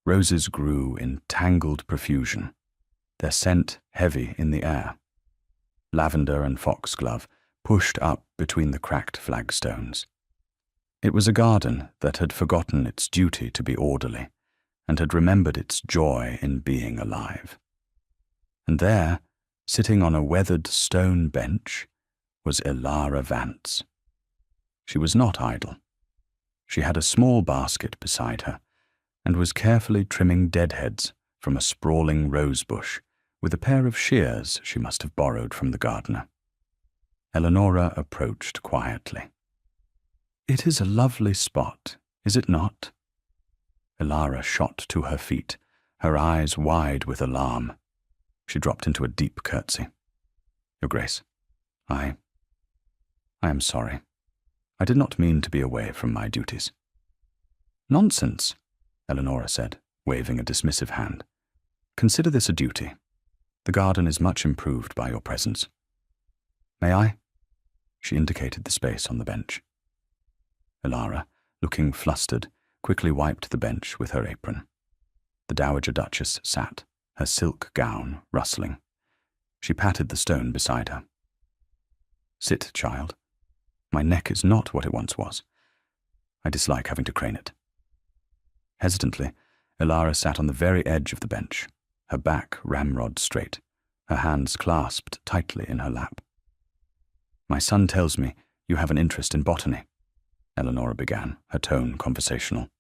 Roses grew in tangled profusion, their scent heavy in the air. Lavender and foxglove pushed up between the cracked flagstones. It was a garden that had forgotten its duty to be orderly and had remembered its joy in being alive. And there, sitting on a weathered stone bench, was Elara Vance. She was not idle. She had a small basket beside her and was carefully trimming deadheads from a sprawling rose bush with a pair of shears she must have borrowed from the gardener. Eleanora approached quietly. "It is a lovely spot, is it not?" Elara shot to her feet, her eyes wide with alarm. She dropped into a deep curtsy. "Your Grace, I am sorry. I did not mean to be away from my duties." "Nonsense," Eleanora said, waving a dismissive hand. "Consider this a duty. The garden is much improved by your presence. May I?" She indicated the space on the bench. Elara, looking flustered, quickly wiped the bench with her apron. The Dowager Duchess sat, her silk gown rustling. She patted the stone beside her. "Sit, child. My neck is not what it once was. I dislike having to crane it." Hesitantly, Elara sat on the very edge of the bench, her back ramrod straight, her hands clasped tightly in her lap. "My son tells me you have an interest in botany," Eleanora began, her tone conversational.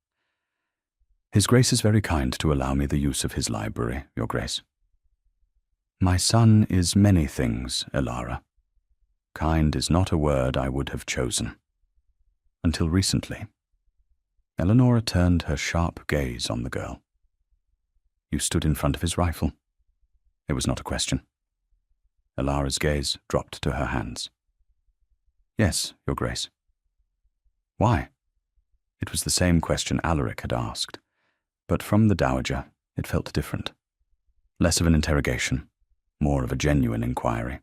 "His Grace is very kind to allow me the use of his library, Your Grace." "My son is many things, Elara. Kind is not a word I would have chosen. Until recently." Eleanora turned her sharp gaze on the girl. "You stood in front of his rifle." It was not a question. Elara's gaze dropped to her hands. "Yes, Your Grace." "Why?" It was the same question Alaric had asked, but from the Dowager it felt different. Less of an interrogation, more of a genuine inquiry.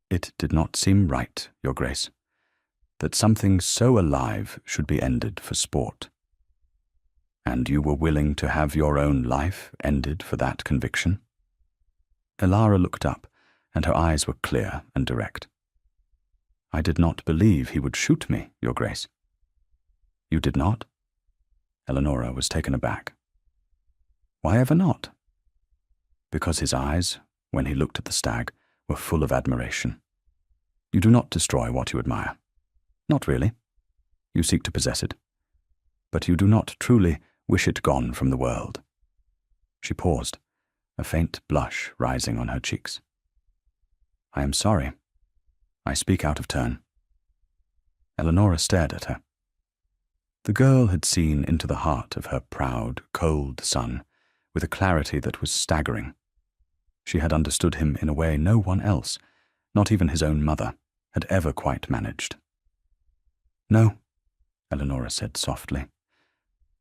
"It did not seem right, Your Grace, that something so alive should be ended for sport." "And you were willing to have your own life ended for that conviction?" Elara looked up, and her eyes were clear and direct. "I did not believe he would shoot me, Your Grace." "You did not?" Eleonora was taken aback. "Why ever not?" "Because his eyes, when he looked at the stag, were full of admiration. You do not destroy what you admire. Not really. You seek to possess it. But you do not truly wish it gone from the world." She paused, a faint blush rising on her cheeks. "I am sorry. I speak out of turn." Eleonora stared at her. The girl had seen into the heart of her proud, cold son with a clarity that was staggering. She had understood him in a way no one else, not even his own mother, had ever quite managed. "No," Eleonora said softly.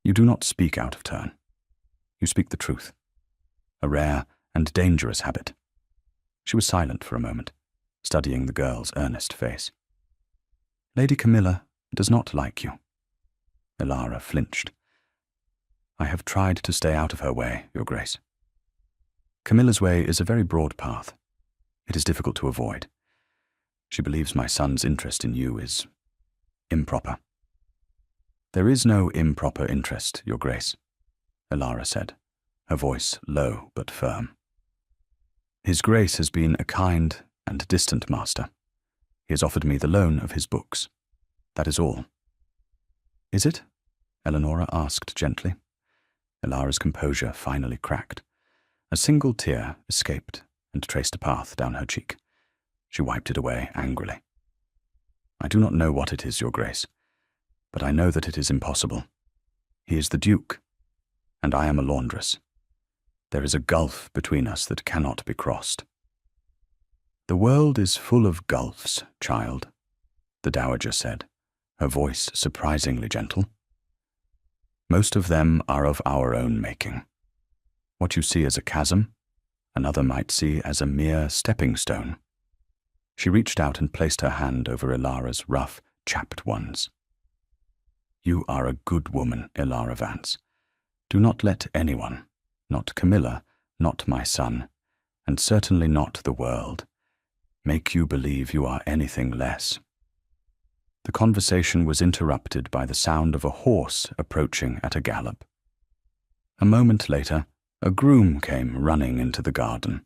"You do not speak out of turn. You speak the truth. A rare and dangerous habit." She was silent for a moment, studying the girl's earnest face. "Lady Camilla does not like you." Elara flinched. "I have tried to stay out of her way, Your Grace. Camilla's way is a very broad path. It is difficult to avoid. She believes my son's interest in you is improper." "There is no improper interest, Your Grace," Elara said, her voice low but firm. "His Grace has been a kind and distant master. He has offered me the loan of his books. That is all." "Is it?" Eleonora asked gently. Elara's composure finally cracked. A single tear escaped and traced a path down her cheek. She wiped it away angrily. "I do not know what it is, Your Grace, but I know that it is impossible. He is the Duke, and I am a laundress. There is a gulf between us that cannot be crossed." "The world is full of gulfs, child," the dowager said, her voice surprisingly gentle. "Most of them are of our own making. What you see as a chasm, another might see as a mere stepping stone." She reached out and placed her hand over Elara's rough, chapped ones. "You are a good woman, Elara Vance. Do not let anyone, not Camilla, not my son, and certainly not the world, make you believe you are anything less." The conversation was interrupted by the sound of a horse approaching at a gallop. A moment later, a groom came running into the garden,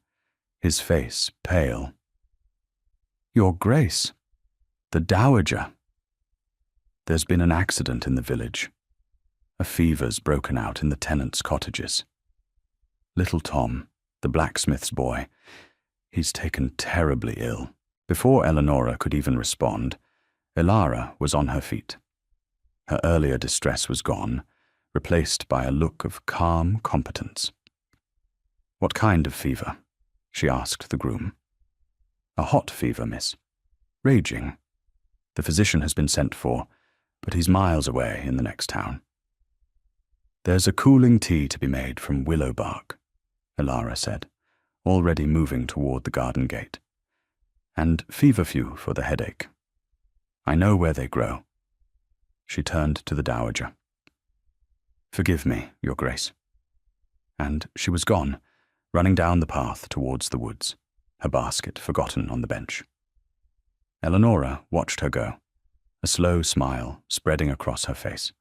his face pale. "Your Grace, the dowager." "There's been an accident in the village. A fever's broken out in the tenants' cottages. Little Tom, the blacksmith's boy, he's taken terribly ill." Before Eleonora could even respond, Elara was on her feet. Her earlier distress was gone, replaced by a look of calm competence. "What kind of fever?" she asked the groom. "A hot fever, miss. Raging. The physician has been sent for, but he's miles away in the next town." "There's a cooling tea to be made from willow bark," Elara said, already moving toward the garden gate. "And feverfew for the headache. I know where they grow." She turned to the dowager. "Forgive me, Your Grace." And she was gone, running down the path towards the woods, her basket forgotten on the bench. Eleonora watched her go, a slow smile spreading across her face.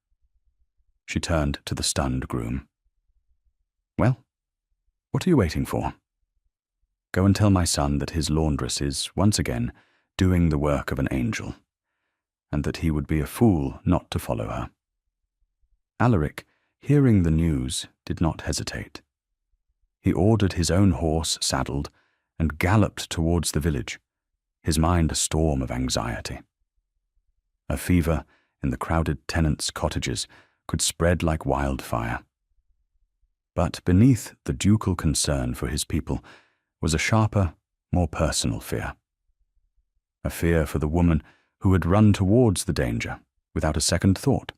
She turned to the stunned groom. "Well, what are you waiting for? Go and tell my son that his laundress is, once again, doing the work of an angel, and that he would be a fool not to follow her." Alaric, hearing the news, did not hesitate. He ordered his own horse saddled and galloped towards the village, his mind a storm of anxiety. A fever in the crowded tenants' cottages could spread like wildfire. But beneath the ducal concern for his people was a sharper, more personal fear. A fear for the woman who had run towards the danger without a second thought.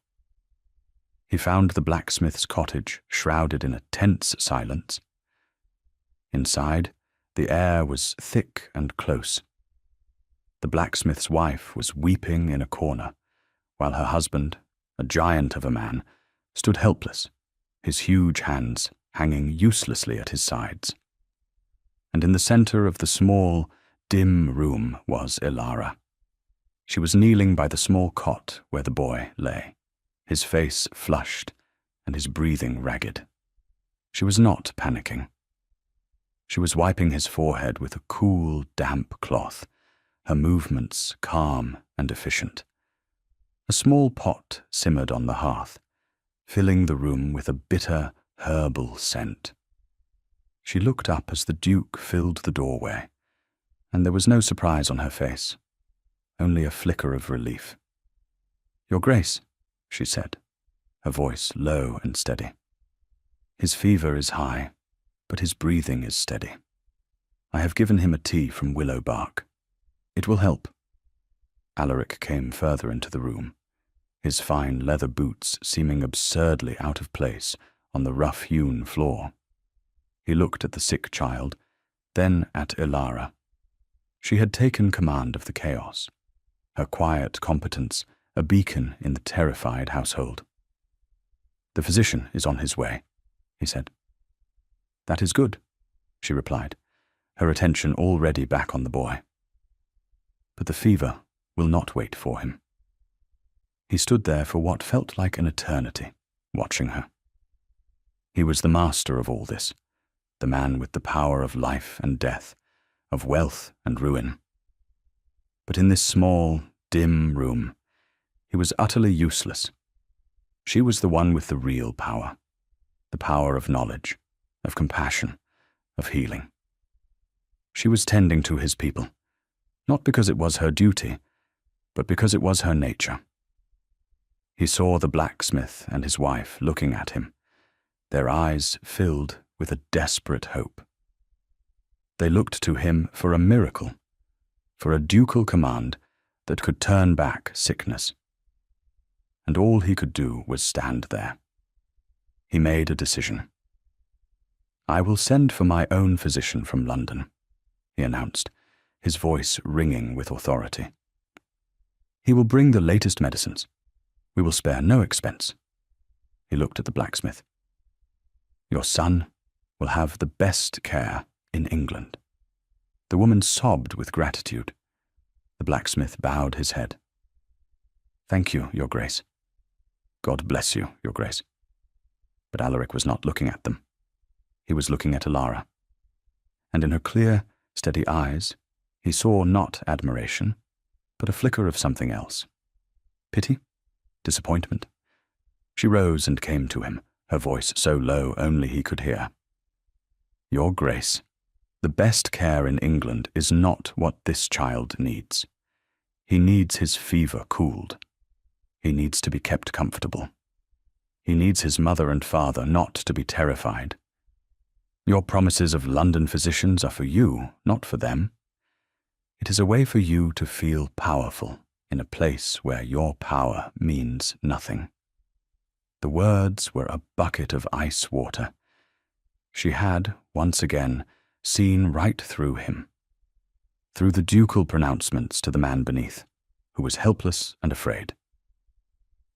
He found the blacksmith's cottage shrouded in a tense silence. Inside, the air was thick and close. The blacksmith's wife was weeping in a corner, while her husband, a giant of a man, stood helpless, his huge hands hanging uselessly at his sides. And in the center of the small, dim room was Ilara. She was kneeling by the small cot where the boy lay, his face flushed and his breathing ragged. She was not panicking. She was wiping his forehead with a cool, damp cloth, her movements calm and efficient. A small pot simmered on the hearth, filling the room with a bitter, herbal scent. She looked up as the Duke filled the doorway, and there was no surprise on her face, only a flicker of relief. "Your Grace," she said, her voice low and steady. "His fever is high, but his breathing is steady. I have given him a tea from willow bark. It will help." Alaric came further into the room, his fine leather boots seeming absurdly out of place on the rough-hewn floor. He looked at the sick child, then at Ilara. She had taken command of the chaos, her quiet competence a beacon in the terrified household. "The physician is on his way," he said. "That is good," she replied, her attention already back on the boy. "But the fever will not wait for him." He stood there for what felt like an eternity, watching her. He was the master of all this, the man with the power of life and death, of wealth and ruin. But in this small, dim room, he was utterly useless. She was the one with the real power, the power of knowledge, of compassion, of healing. She was tending to his people, not because it was her duty, but because it was her nature. He saw the blacksmith and his wife looking at him, their eyes filled with a desperate hope. They looked to him for a miracle, for a ducal command that could turn back sickness. And all he could do was stand there. He made a decision. "I will send for my own physician from London," he announced, his voice ringing with authority. "He will bring the latest medicines. We will spare no expense." He looked at the blacksmith. "Your son will have the best care in England." The woman sobbed with gratitude. The blacksmith bowed his head. "Thank you, Your Grace." "God bless you, Your Grace." But Alaric was not looking at them. He was looking at Ilara. And in her clear, steady eyes, he saw not admiration, but a flicker of something else. Pity? Disappointment? She rose and came to him, her voice so low only he could hear. "Your Grace, the best care in England is not what this child needs. He needs his fever cooled. He needs to be kept comfortable. He needs his mother and father not to be terrified. Your promises of London physicians are for you, not for them. It is a way for you to feel powerful in a place where your power means nothing." The words were a bucket of ice water. She had, once again, seen right through him, through the ducal pronouncements to the man beneath, who was helpless and afraid.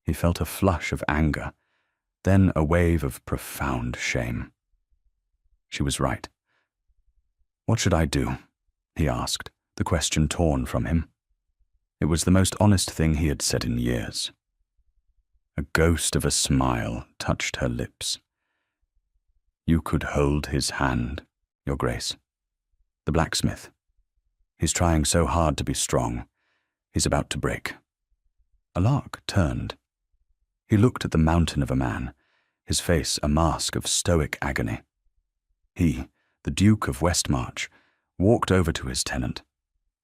He felt a flush of anger, then a wave of profound shame. She was right. "What should I do?" he asked, the question torn from him. It was the most honest thing he had said in years. A ghost of a smile touched her lips. "You could hold his hand, Your Grace. The blacksmith. He's trying so hard to be strong. He's about to break." Alarc turned. He looked at the mountain of a man, his face a mask of stoic agony. He, the Duke of Westmarch, walked over to his tenant,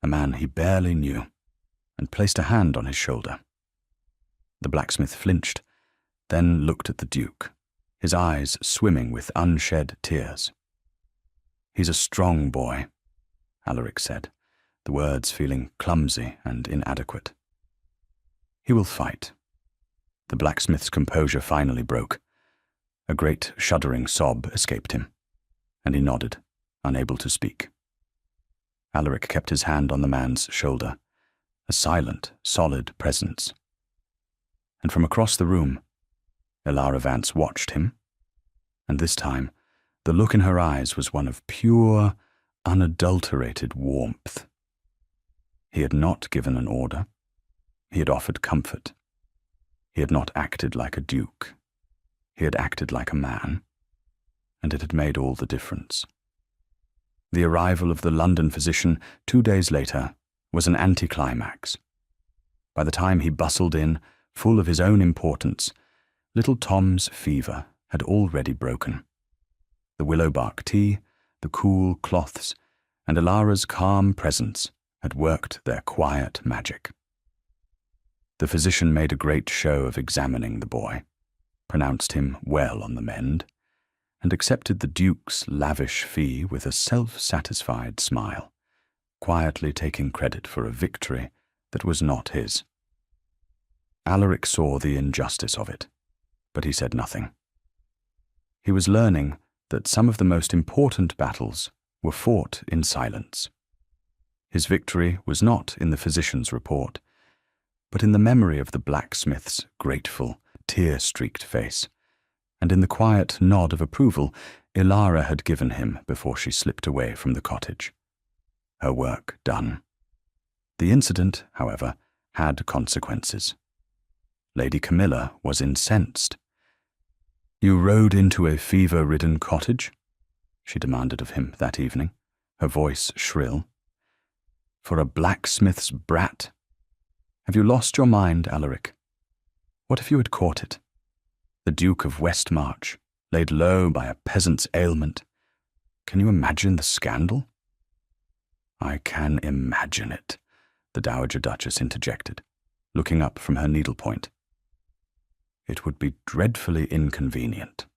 a man he barely knew, and placed a hand on his shoulder. The blacksmith flinched, then looked at the Duke, his eyes swimming with unshed tears. "He's a strong boy," Alaric said, the words feeling clumsy and inadequate. "He will fight." The blacksmith's composure finally broke. A great shuddering sob escaped him, and he nodded, unable to speak. Alaric kept his hand on the man's shoulder, a silent, solid presence. And from across the room, Ilara Vance watched him, and this time the look in her eyes was one of pure, unadulterated warmth. He had not given an order. He had offered comfort. He had not acted like a duke. He had acted like a man, and it had made all the difference. The arrival of the London physician 2 days later was an anticlimax. By the time he bustled in, full of his own importance, little Tom's fever had already broken. The willowbark tea, the cool cloths, and Alara's calm presence had worked their quiet magic. The physician made a great show of examining the boy, pronounced him well on the mend, and accepted the Duke's lavish fee with a self-satisfied smile, quietly taking credit for a victory that was not his. Alaric saw the injustice of it, but he said nothing. He was learning that some of the most important battles were fought in silence. His victory was not in the physician's report, but in the memory of the blacksmith's grateful, tear-streaked face, and in the quiet nod of approval Ilara had given him before she slipped away from the cottage. Her work done. The incident, however, had consequences. Lady Camilla was incensed. "You rode into a fever-ridden cottage?" she demanded of him that evening, her voice shrill. "For a blacksmith's brat? Have you lost your mind, Alaric? What if you had caught it? The Duke of Westmarch, laid low by a peasant's ailment. Can you imagine the scandal?" "I can imagine it," the Dowager Duchess interjected, looking up from her needlepoint. "It would be dreadfully inconvenient.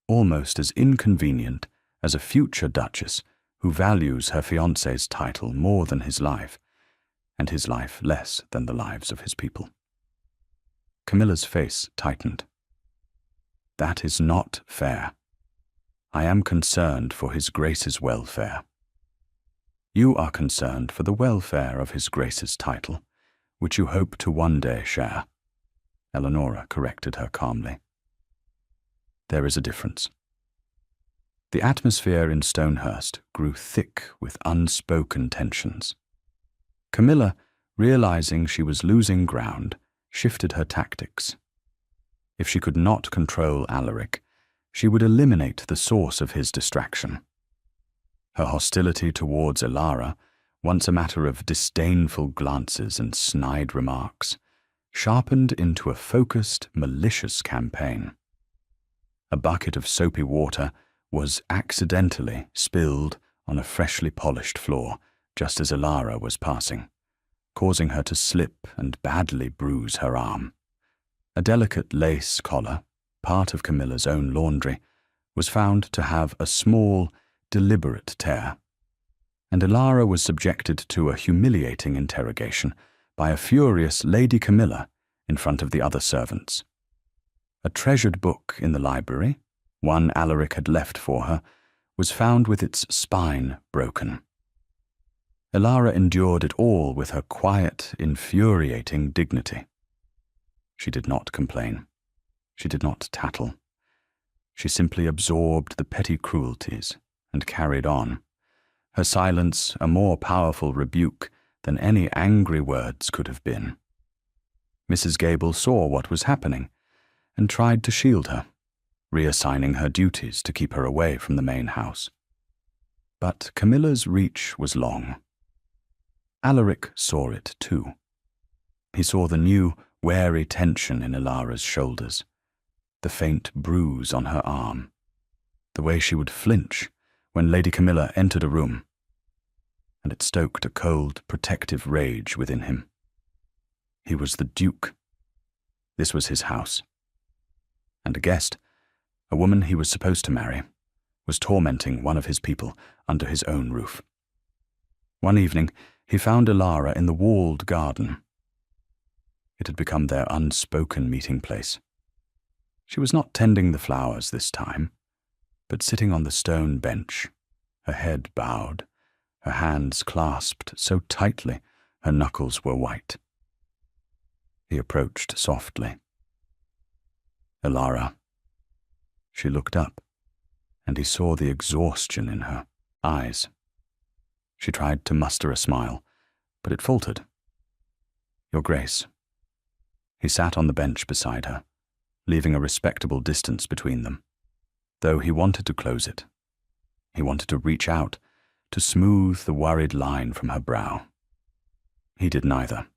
Almost as inconvenient as a future Duchess who values her fiancé's title more than his life, and his life less than the lives of his people." Camilla's face tightened. "That is not fair. I am concerned for his Grace's welfare." "You are concerned for the welfare of his Grace's title, which you hope to one day share," Eleanora corrected her calmly. "There is a difference." The atmosphere in Stonehurst grew thick with unspoken tensions. Camilla, realizing she was losing ground, shifted her tactics. If she could not control Alaric, she would eliminate the source of his distraction. Her hostility towards Ilara, once a matter of disdainful glances and snide remarks, sharpened into a focused, malicious campaign. A bucket of soapy water was accidentally spilled on a freshly polished floor just as Ilara was passing, causing her to slip and badly bruise her arm. A delicate lace collar, part of Camilla's own laundry, was found to have a small, deliberate tear, and Ilara was subjected to a humiliating interrogation by a furious Lady Camilla in front of the other servants. A treasured book in the library, one Alaric had left for her, was found with its spine broken. Ilara endured it all with her quiet, infuriating dignity. She did not complain. She did not tattle. She simply absorbed the petty cruelties and carried on, her silence a more powerful rebuke than any angry words could have been. Mrs. Gable saw what was happening and tried to shield her, reassigning her duties to keep her away from the main house. But Camilla's reach was long. Alaric saw it too. He saw the new, wary tension in Ilara's shoulders, the faint bruise on her arm, the way she would flinch when Lady Camilla entered a room, and it stoked a cold, protective rage within him. He was the Duke. This was his house. And a guest, a woman he was supposed to marry, was tormenting one of his people under his own roof. One evening, he found Ilara in the walled garden. It had become their unspoken meeting place. She was not tending the flowers this time, but sitting on the stone bench, her head bowed, her hands clasped so tightly her knuckles were white. He approached softly. "Ilara." She looked up, and he saw the exhaustion in her eyes. She tried to muster a smile, but it faltered. "Your Grace." He sat on the bench beside her, leaving a respectable distance between them, though he wanted to close it. He wanted to reach out, to smooth the worried line from her brow. He did neither.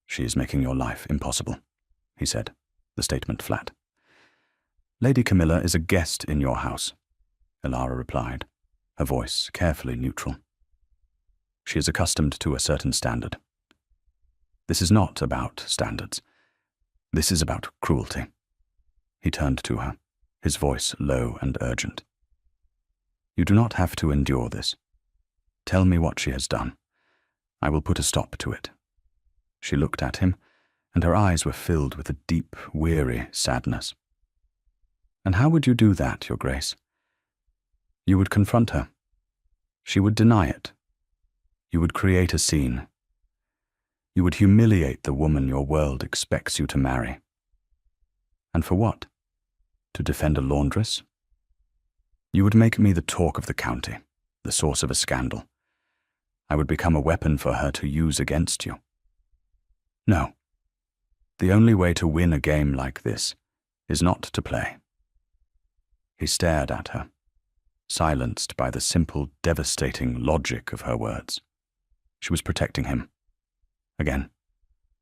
"She is making your life impossible," he said, the statement flat. "Lady Camilla is a guest in your house," Elara replied, her voice carefully neutral. "She is accustomed to a certain standard. This is not about standards. This is about cruelty." He turned to her, his voice low and urgent. "You do not have to endure this. Tell me what she has done. I will put a stop to it." She looked at him, and her eyes were filled with a deep, weary sadness. "And how would you do that, Your Grace?" "You would confront her. She would deny it. You would create a scene. You would humiliate the woman your world expects you to marry. And for what? To defend a laundress? You would make me the talk of the county, the source of a scandal. I would become a weapon for her to use against you. No. The only way to win a game like this is not to play." He stared at her, silenced by the simple, devastating logic of her words. She was protecting him, again,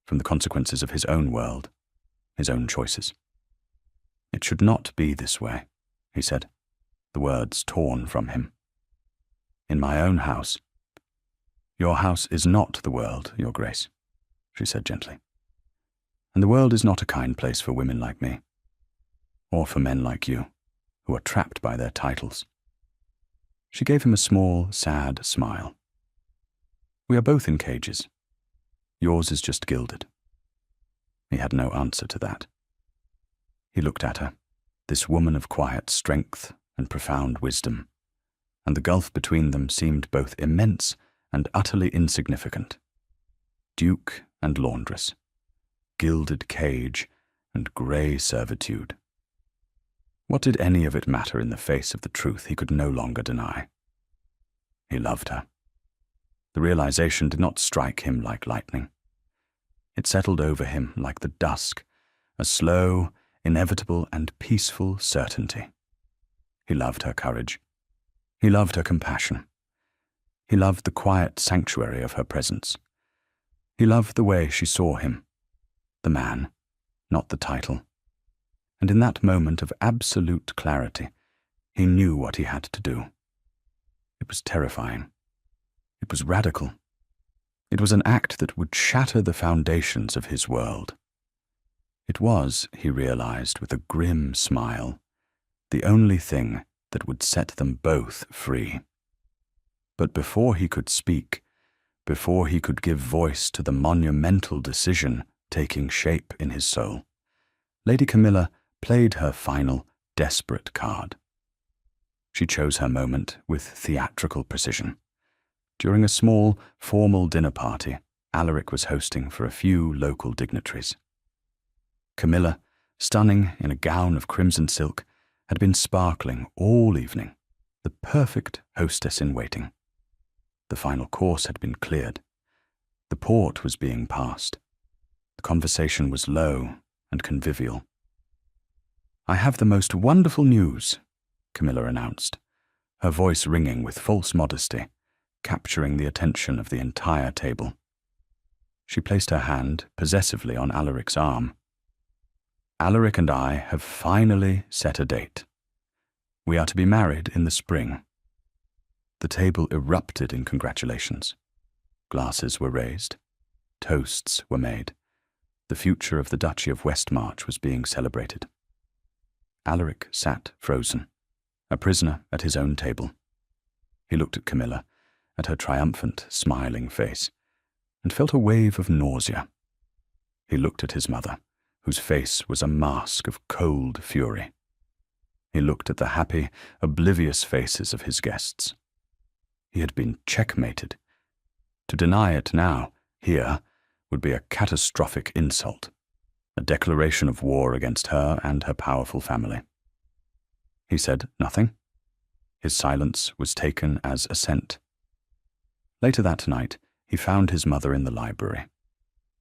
from the consequences of his own world, his own choices. "It should not be this way," he said, the words torn from him. "In my own house." "Your house is not the world, Your Grace," she said gently. "And the world is not a kind place for women like me, or for men like you, who are trapped by their titles." She gave him a small, sad smile. "We are both in cages. Yours is just gilded." He had no answer to that. He looked at her, this woman of quiet strength and profound wisdom, and the gulf between them seemed both immense and utterly insignificant. Duke and laundress, gilded cage and grey servitude. What did any of it matter in the face of the truth he could no longer deny? He loved her. The realization did not strike him like lightning. It settled over him like the dusk, a slow, inevitable, and peaceful certainty. He loved her courage. He loved her compassion. He loved the quiet sanctuary of her presence. He loved the way she saw him, the man, not the title. And in that moment of absolute clarity, he knew what he had to do. It was terrifying. It was radical. It was an act that would shatter the foundations of his world. It was, he realized with a grim smile, the only thing that would set them both free. But before he could speak, before he could give voice to the monumental decision taking shape in his soul, Lady Camilla played her final, desperate card. She chose her moment with theatrical precision. During a small, formal dinner party Alaric was hosting for a few local dignitaries. Camilla, stunning in a gown of crimson silk, had been sparkling all evening, the perfect hostess in waiting. The final course had been cleared. The port was being passed. The conversation was low and convivial. "I have the most wonderful news," Camilla announced, her voice ringing with false modesty, capturing the attention of the entire table. She placed her hand possessively on Alaric's arm. "Alaric and I have finally set a date. We are to be married in the spring." The table erupted in congratulations. Glasses were raised. Toasts were made. The future of the Duchy of Westmarch was being celebrated. Alaric sat frozen, a prisoner at his own table. He looked at Camilla, at her triumphant, smiling face, and felt a wave of nausea. He looked at his mother, whose face was a mask of cold fury. He looked at the happy, oblivious faces of his guests. He had been checkmated. To deny it now, here, would be a catastrophic insult, a declaration of war against her and her powerful family. He said nothing. His silence was taken as assent. Later that night, He found his mother in the library.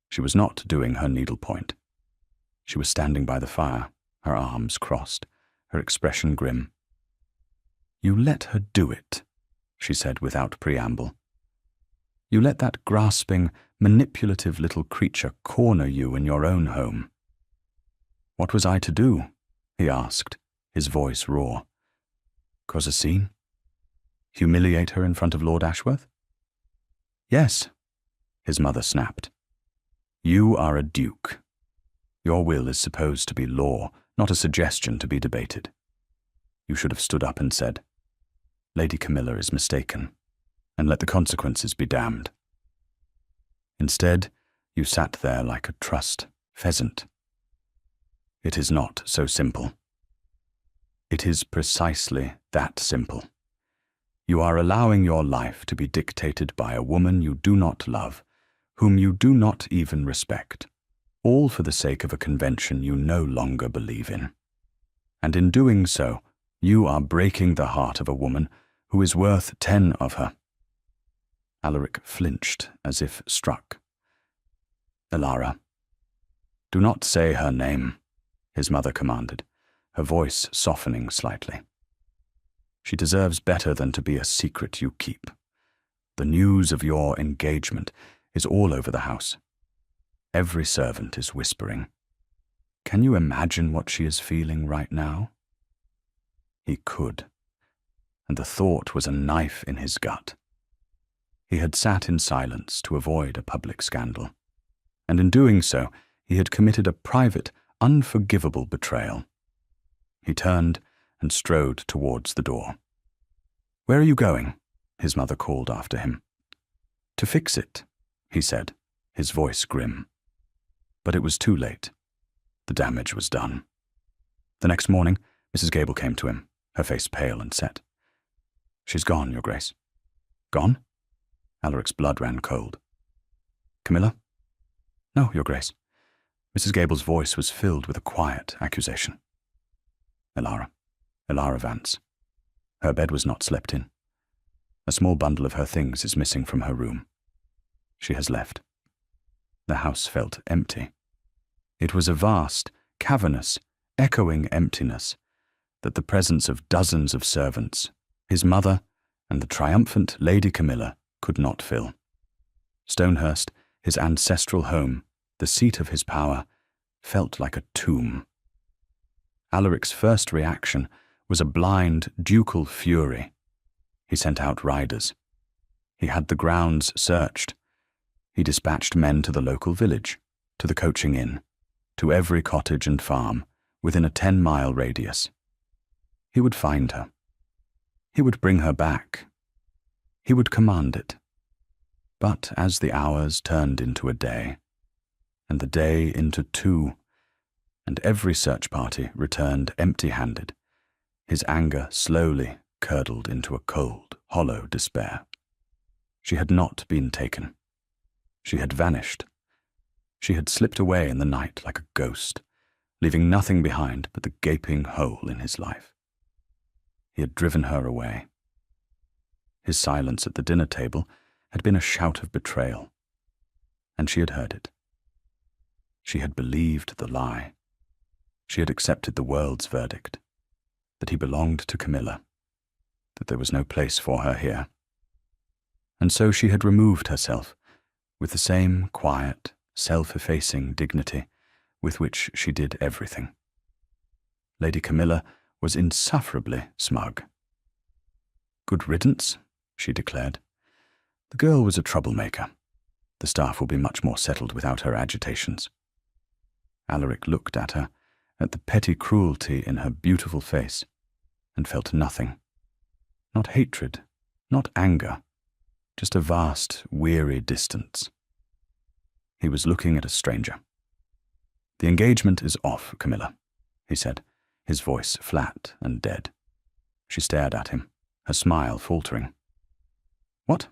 She was not doing her needlepoint. She was standing by the fire, her arms crossed, her expression grim. "You let her do it," she said without preamble. "You let that grasping, manipulative little creature corner you in your own home." "What was I to do?" he asked, his voice raw. "Cause a scene? Humiliate her in front of Lord Ashworth?" "Yes," his mother snapped. "You are a duke. Your will is supposed to be law, not a suggestion to be debated. You should have stood up and said, 'Lady Camilla is mistaken,' and let the consequences be damned. Instead, you sat there like a trussed pheasant. It is not so simple. It is precisely that simple. You are allowing your life to be dictated by a woman you do not love, whom you do not even respect, all for the sake of a convention you no longer believe in. And in doing so, you are breaking the heart of a woman who is worth 10 of her." Alaric flinched as if struck. "Elara." "Do not say her name," his mother commanded, her voice softening slightly. "She deserves better than to be a secret you keep. The news of your engagement is all over the house. Every servant is whispering. Can you imagine what she is feeling right now?" He could, and the thought was a knife in his gut. He had sat in silence to avoid a public scandal, and in doing so, he had committed a private, unforgivable betrayal. He turned and strode towards the door. "Where are you going?" his mother called after him. "To fix it," he said, his voice grim. But it was too late. The damage was done. The next morning, Mrs. Gable came to him, her face pale and set. "She's gone, Your Grace." "Gone?" Alaric's blood ran cold. "Camilla?" "No, Your Grace." Mrs. Gable's voice was filled with a quiet accusation. Elara Vance. Her bed was not slept in. A small bundle of her things is missing from her room. She has left." The house felt empty. It was a vast, cavernous, echoing emptiness that the presence of dozens of servants, his mother, and the triumphant Lady Camilla could not fill. Stonehurst, his ancestral home, the seat of his power, felt like a tomb. Alaric's first reaction was a blind, ducal fury. He sent out riders. He had the grounds searched. He dispatched men to the local village, to the coaching inn, to every cottage and farm within a 10-mile radius. He would find her. He would bring her back. He would command it. But as the hours turned into a day, and the day into 2, and every search party returned empty-handed, his anger slowly curdled into a cold, hollow despair. She had not been taken. She had vanished. She had slipped away in the night like a ghost, leaving nothing behind but the gaping hole in his life. He had driven her away. His silence at the dinner table had been a shout of betrayal, and she had heard it. She had believed the lie. She had accepted the world's verdict, that he belonged to Camilla, that there was no place for her here. And so she had removed herself, with the same quiet, self-effacing dignity with which she did everything. Lady Camilla was insufferably smug. "Good riddance," she declared. "The girl was a troublemaker. The staff will be much more settled without her agitations." Alaric looked at her, at the petty cruelty in her beautiful face, and felt nothing. Not hatred, not anger, just a vast, weary distance. He was looking at a stranger. "The engagement is off, Camilla," he said, his voice flat and dead. She stared at him, her smile faltering. "What?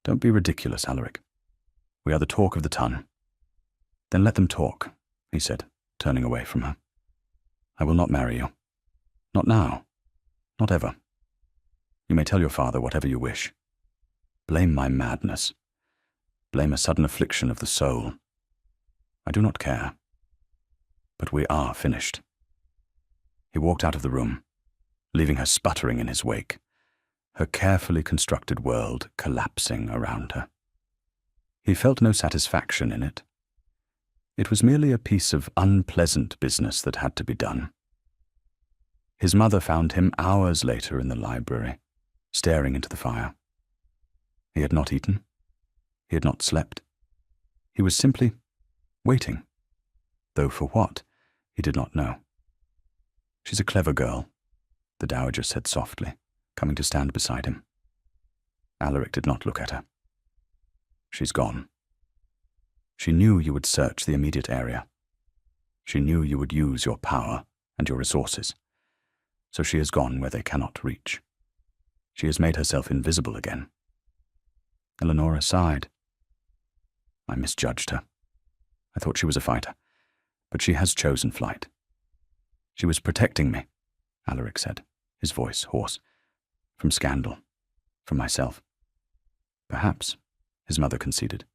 Don't be ridiculous, Alaric. We are the talk of the ton." "Then let them talk," he said, turning away from her. "I will not marry you. Not now. Not ever. You may tell your father whatever you wish. Blame my madness. blame a sudden affliction of the soul. I do not care. But we are finished." He walked out of the room, leaving her sputtering in his wake, her carefully constructed world collapsing around her. He felt no satisfaction in it. It was merely a piece of unpleasant business that had to be done. His mother found him hours later in the library, staring into the fire. He had not eaten. He had not slept. He was simply waiting, though for what, he did not know. "She's a clever girl," the dowager said softly, coming to stand beside him. Alaric did not look at her. "She's gone. She knew you would search the immediate area. She knew you would use your power and your resources. So she has gone where they cannot reach. She has made herself invisible again." Eleonora sighed. "I misjudged her. I thought she was a fighter, but she has chosen flight." "She was protecting me," Alaric said, his voice hoarse, "from scandal, from myself." "Perhaps," his mother conceded.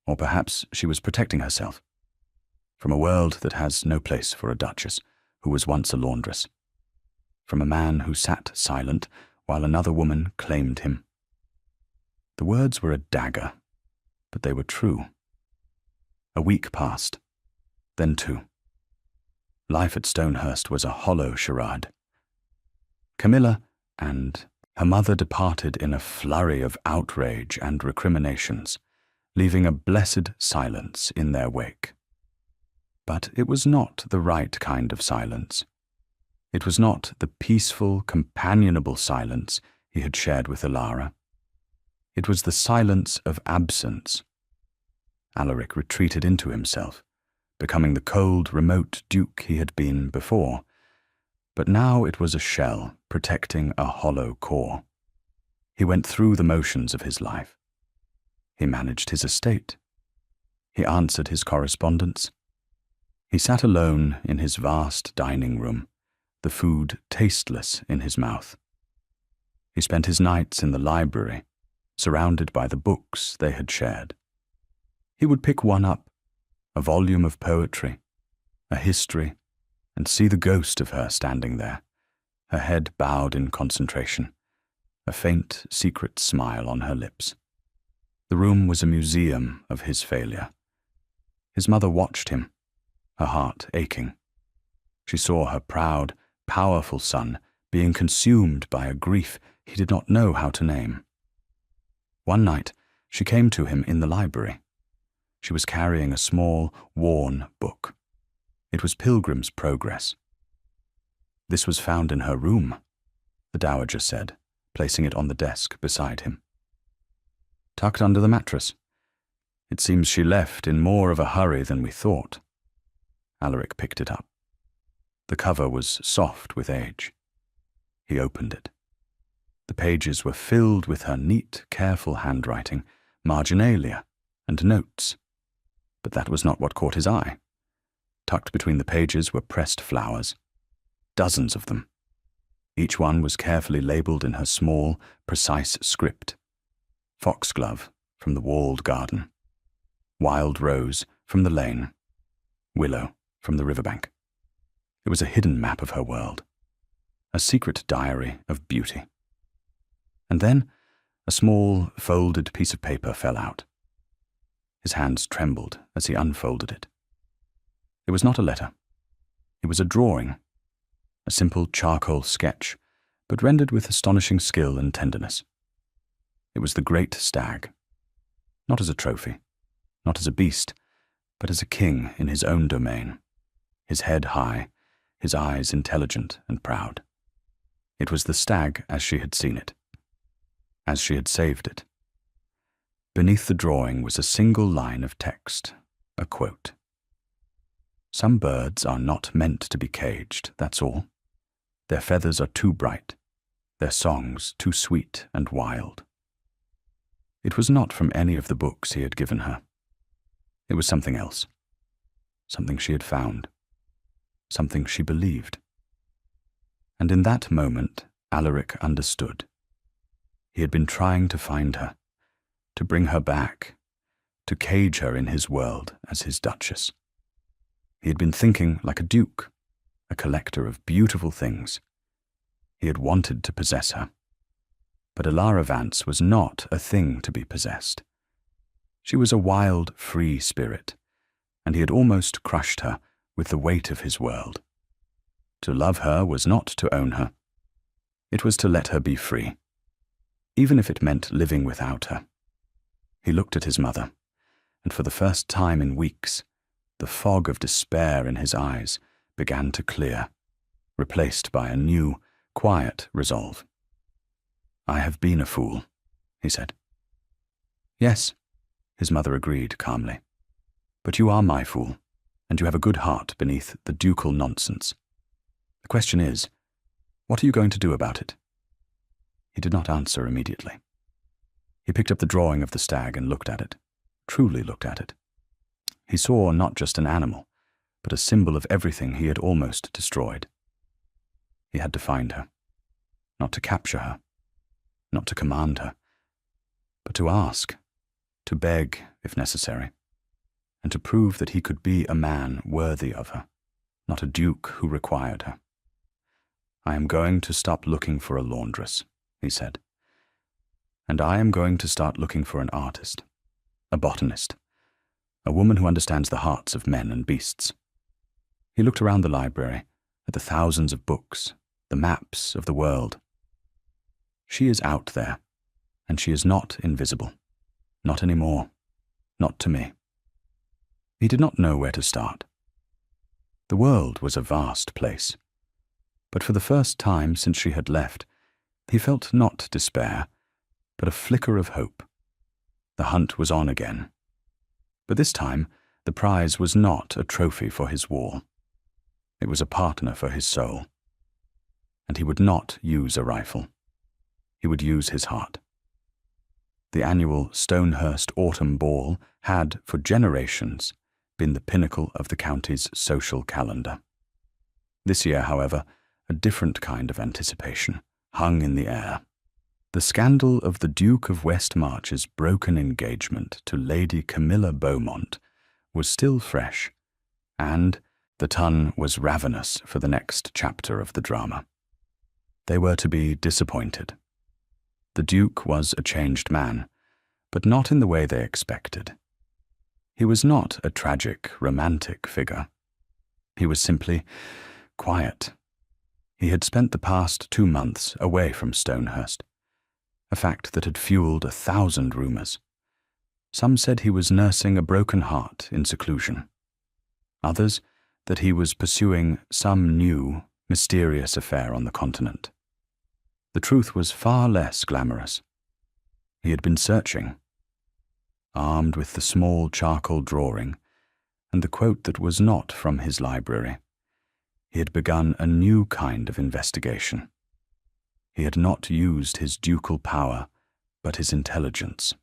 "Or perhaps she was protecting herself from a world that has no place for a duchess who was once a laundress, from a man who sat silent while another woman claimed him." The words were a dagger, but they were true. A week passed, then two. Life at Stonehurst was a hollow charade. Camilla and her mother departed in a flurry of outrage and recriminations, leaving a blessed silence in their wake. But it was not the right kind of silence. It was not the peaceful, companionable silence he had shared with Alara. It was the silence of absence. Alaric retreated into himself, becoming the cold, remote duke he had been before. But now it was a shell protecting a hollow core. He went through the motions of his life. He managed his estate. He answered his correspondence. He sat alone in his vast dining room, the food tasteless in his mouth. He spent his nights in the library, surrounded by the books they had shared. He would pick one up, a volume of poetry, a history, and see the ghost of her standing there, her head bowed in concentration, a faint, secret smile on her lips. The room was a museum of his failure. His mother watched him, her heart aching. She saw her proud, powerful son being consumed by a grief he did not know how to name. One night, she came to him in the library. She was carrying a small, worn book. It was Pilgrim's Progress. "This was found in her room," the dowager said, placing it on the desk beside him. "Tucked under the mattress. It seems she left in more of a hurry than we thought." Alaric picked it up. The cover was soft with age. He opened it. The pages were filled with her neat, careful handwriting, marginalia, and notes. But that was not what caught his eye. Tucked between the pages were pressed flowers, dozens of them. Each one was carefully labelled in her small, precise script. Foxglove from the walled garden, wild rose from the lane, willow from the riverbank. It was a hidden map of her world, a secret diary of beauty. And then a small, folded piece of paper fell out. His hands trembled as he unfolded it. It was not a letter. It was a drawing, a simple charcoal sketch, but rendered with astonishing skill and tenderness. It was the great stag, not as a trophy, not as a beast, but as a king in his own domain, his head high, his eyes intelligent and proud. It was the stag as she had seen it, as she had saved it. Beneath the drawing was a single line of text, a quote. "Some birds are not meant to be caged, that's all. Their feathers are too bright, their songs too sweet and wild." It was not from any of the books he had given her. It was something else, something she had found, something she believed. And in that moment, Alaric understood. He had been trying to find her, to bring her back, to cage her in his world as his duchess. He had been thinking like a duke, a collector of beautiful things. He had wanted to possess her. But Alara Vance was not a thing to be possessed. She was a wild, free spirit, and he had almost crushed her with the weight of his world. To love her was not to own her. It was to let her be free, even if it meant living without her. He looked at his mother, and for the first time in weeks, the fog of despair in his eyes began to clear, replaced by a new, quiet resolve. "I have been a fool," he said. "Yes," his mother agreed calmly. "But you are my fool, and you have a good heart beneath the ducal nonsense. The question is, what are you going to do about it?" He did not answer immediately. He picked up the drawing of the stag and looked at it, truly looked at it. He saw not just an animal, but a symbol of everything he had almost destroyed. He had to find her, not to capture her, not to command her, but to ask, to beg if necessary, and to prove that he could be a man worthy of her, not a duke who required her. "I am going to stop looking for a laundress," he said. "And I am going to start looking for an artist, a botanist, a woman who understands the hearts of men and beasts." He looked around the library, at the thousands of books, the maps of the world. She is out there, and she is not invisible. Not anymore. Not to me. He did not know where to start. The world was a vast place, but for the first time since she had left, he felt not despair, but a flicker of hope. The hunt was on again. But this time, the prize was not a trophy for his wall. It was a partner for his soul. And he would not use a rifle. He would use his heart. The annual Stonehurst Autumn Ball had, for generations, been the pinnacle of the county's social calendar. This year, however, a different kind of anticipation hung in the air. The scandal of the Duke of Westmarch's broken engagement to Lady Camilla Beaumont was still fresh, and the Tun was ravenous for the next chapter of the drama. They were to be disappointed. The Duke was a changed man, but not in the way they expected. He was not a tragic, romantic figure. He was simply quiet. He had spent the past 2 months away from Stonehurst, a fact that had fueled 1,000 rumors. Some said he was nursing a broken heart in seclusion. Others, that he was pursuing some new, mysterious affair on the continent. The truth was far less glamorous. He had been searching, armed with the small charcoal drawing and the quote that was not from his library. He had begun a new kind of investigation. He had not used his ducal power, but his intelligence.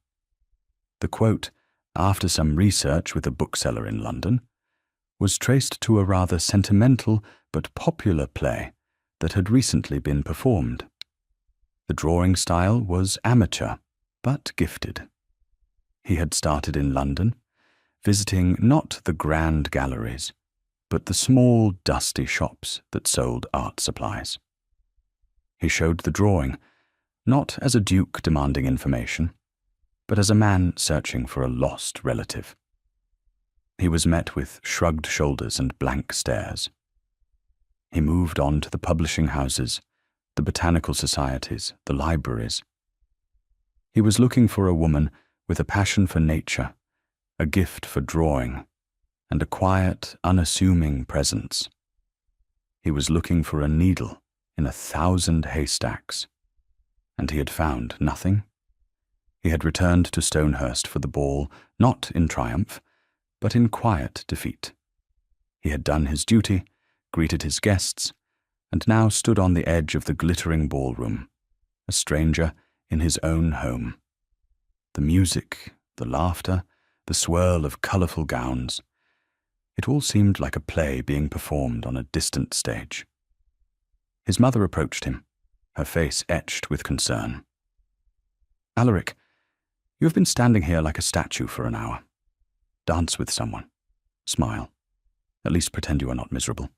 The quote, after some research with a bookseller in London, was traced to a rather sentimental but popular play that had recently been performed. The drawing style was amateur, but gifted. He had started in London, visiting not the grand galleries, but the small, dusty shops that sold art supplies. He showed the drawing, not as a duke demanding information, but as a man searching for a lost relative. He was met with shrugged shoulders and blank stares. He moved on to the publishing houses, the botanical societies, the libraries. He was looking for a woman with a passion for nature, a gift for drawing, and a quiet, unassuming presence. He was looking for a needle in 1,000 haystacks, and he had found nothing. He had returned to Stonehurst for the ball, not in triumph, but in quiet defeat. He had done his duty, greeted his guests, and now stood on the edge of the glittering ballroom, a stranger in his own home. The music, the laughter, the swirl of colourful gowns, it all seemed like a play being performed on a distant stage. His mother approached him, her face etched with concern. "Alaric, you have been standing here like a statue for an hour. Dance with someone. Smile. At least pretend you are not miserable.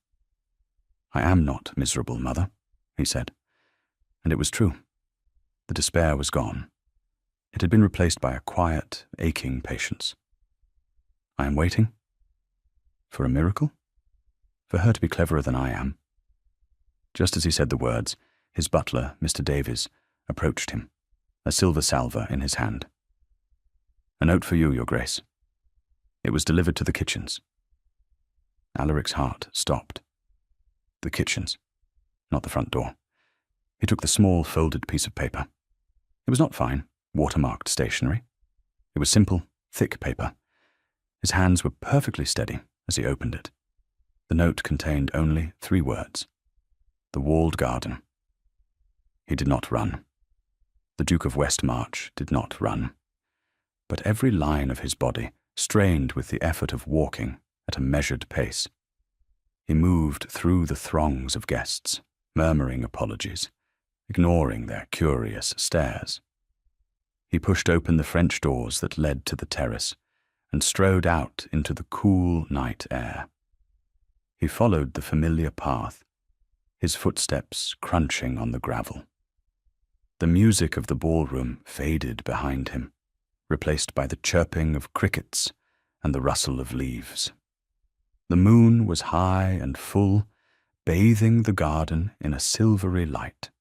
I am not miserable, Mother, he said. And it was true. The despair was gone. It had been replaced by a quiet, aching patience. I am waiting. For a miracle? For her to be cleverer than I am. Just as he said the words, his butler, Mr. Davies, approached him, a silver salver in his hand. A note for you, Your Grace. It was delivered to the kitchens. Alaric's heart stopped. The kitchens, not the front door. He took the small, folded piece of paper. It was not fine, watermarked stationery. It was simple, thick paper. His hands were perfectly steady as he opened it. The note contained only 3 words. The walled garden. He did not run. The Duke of Westmarch did not run. But every line of his body strained with the effort of walking at a measured pace. He moved through the throngs of guests, murmuring apologies, ignoring their curious stares. He pushed open the French doors that led to the terrace and strode out into the cool night air. He followed the familiar path, his footsteps crunching on the gravel. The music of the ballroom faded behind him, replaced by the chirping of crickets and the rustle of leaves. The moon was high and full, bathing the garden in a silvery light.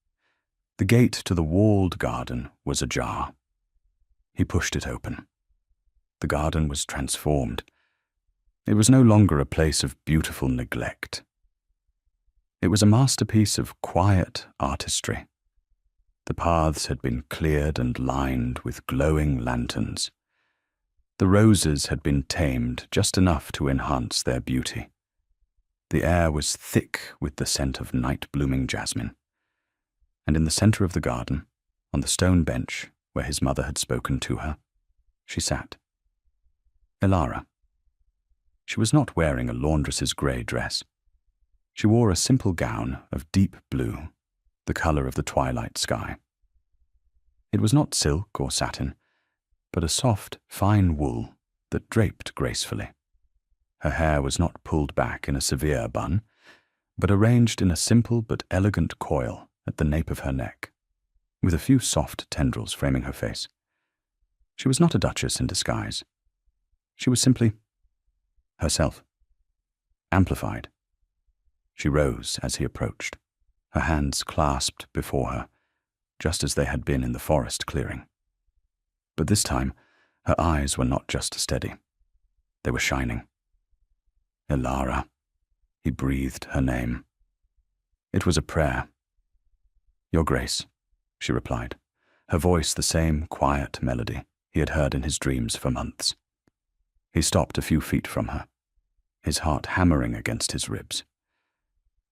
The gate to the walled garden was ajar. He pushed it open. The garden was transformed. It was no longer a place of beautiful neglect. It was a masterpiece of quiet artistry. The paths had been cleared and lined with glowing lanterns. The roses had been tamed just enough to enhance their beauty. The air was thick with the scent of night-blooming jasmine. And in the center of the garden, on the stone bench where his mother had spoken to her, she sat. Elara. She was not wearing a laundress's grey dress. She wore a simple gown of deep blue, the color of the twilight sky. It was not silk or satin, but a soft, fine wool that draped gracefully. Her hair was not pulled back in a severe bun, but arranged in a simple but elegant coil at the nape of her neck, with a few soft tendrils framing her face. She was not a duchess in disguise. She was simply herself, amplified. She rose as he approached, her hands clasped before her, just as they had been in the forest clearing. But this time, her eyes were not just steady. They were shining. Elara. He breathed her name. It was a prayer. Your Grace, she replied, her voice the same quiet melody he had heard in his dreams for months. He stopped a few feet from her, his heart hammering against his ribs.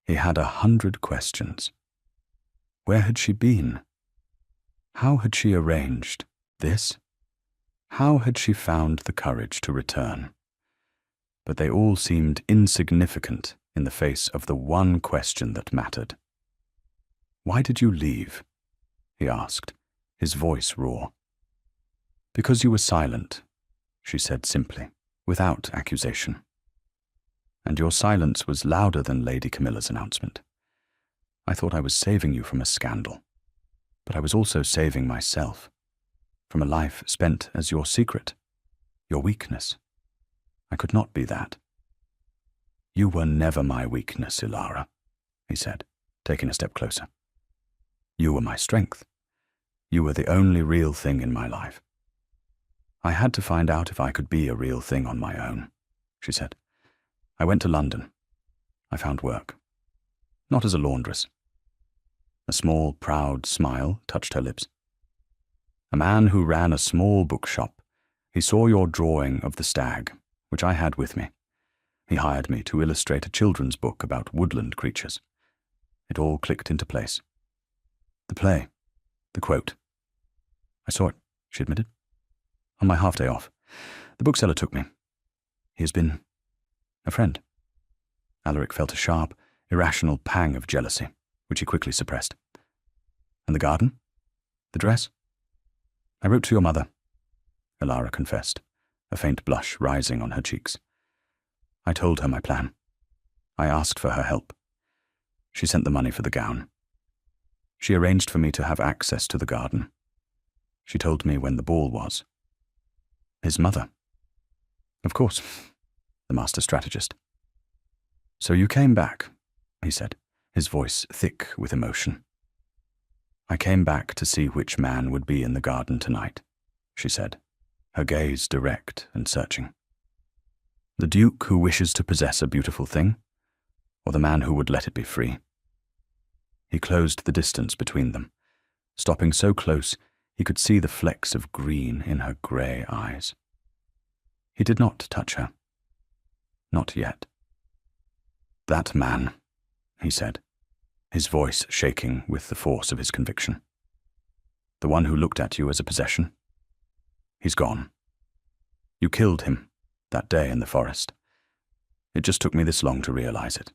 He had 100 questions. Where had she been? How had she arranged this? How had she found the courage to return? But they all seemed insignificant in the face of the one question that mattered. Why did you leave? He asked, his voice raw. Because you were silent, she said simply, without accusation. And your silence was louder than Lady Camilla's announcement. I thought I was saving you from a scandal, but I was also saving myself from a life spent as your secret, your weakness. I could not be that. You were never my weakness, Elara, he said, taking a step closer. You were my strength. You were the only real thing in my life. I had to find out if I could be a real thing on my own, she said. I went to London. I found work. Not as a laundress. A small, proud smile touched her lips. A man who ran a small bookshop. He saw your drawing of the stag, which I had with me. He hired me to illustrate a children's book about woodland creatures. It all clicked into place. The play. The quote. I saw it, she admitted. On my half-day off. The bookseller took me. He has been a friend. Alaric felt a sharp, irrational pang of jealousy, which he quickly suppressed. And the garden? The dress? I wrote to your mother, Elara confessed, a faint blush rising on her cheeks. I told her my plan. I asked for her help. She sent the money for the gown. She arranged for me to have access to the garden. She told me when the ball was. His mother. Of course, the master strategist. So you came back, he said, his voice thick with emotion. I came back to see which man would be in the garden tonight, she said, her gaze direct and searching. The duke who wishes to possess a beautiful thing, or the man who would let it be free? He closed the distance between them, stopping so close he could see the flecks of green in her grey eyes. He did not touch her. Not yet. That man, he said, his voice shaking with the force of his conviction. The one who looked at you as a possession? He's gone. You killed him that day in the forest. It just took me this long to realize it.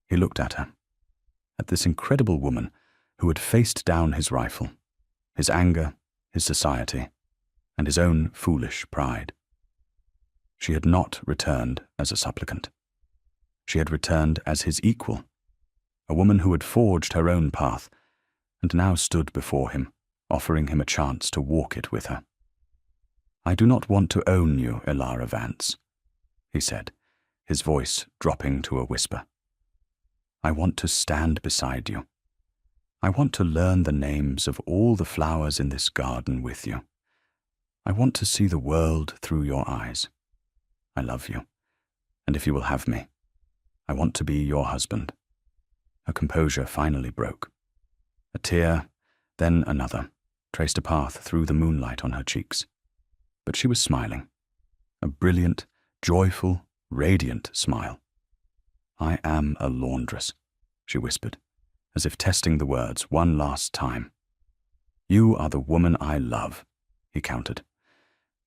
He looked at her, at this incredible woman who had faced down his rifle, his anger, his society, and his own foolish pride. She had not returned as a supplicant. She had returned as his equal, a woman who had forged her own path and now stood before him, offering him a chance to walk it with her. I do not want to own you, Elara Vance, he said, his voice dropping to a whisper. I want to stand beside you. I want to learn the names of all the flowers in this garden with you. I want to see the world through your eyes. I love you, and if you will have me, I want to be your husband. Her composure finally broke. A tear, then another, traced a path through the moonlight on her cheeks. But she was smiling, a brilliant, joyful, radiant smile. I am a laundress, she whispered, as if testing the words one last time. You are the woman I love, he countered,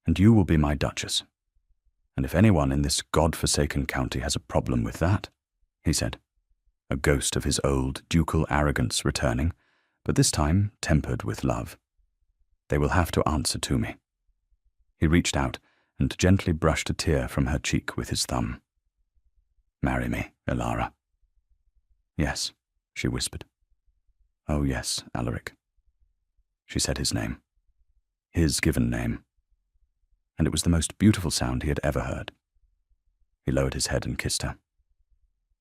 and you will be my duchess. And if anyone in this God-forsaken county has a problem with that, he said, a ghost of his old ducal arrogance returning, but this time tempered with love, they will have to answer to me. He reached out and gently brushed a tear from her cheek with his thumb. Marry me, Elara. Yes, she whispered. Oh yes, Alaric. She said his name, his given name, and it was the most beautiful sound he had ever heard. He lowered his head and kissed her.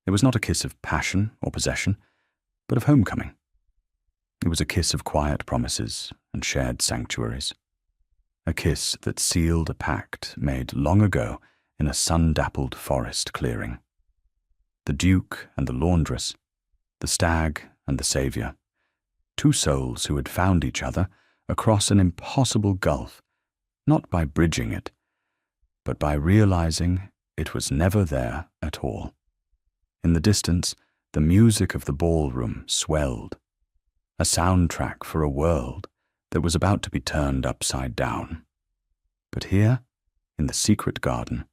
It was not a kiss of passion or possession, but of homecoming. It was a kiss of quiet promises and shared sanctuaries. A kiss that sealed a pact made long ago in a sun-dappled forest clearing. The Duke and the laundress, the Stag and the Saviour, two souls who had found each other across an impossible gulf, not by bridging it, but by realizing it was never there at all. In the distance, the music of the ballroom swelled, a soundtrack for a world that was about to be turned upside down. But here, in the secret garden,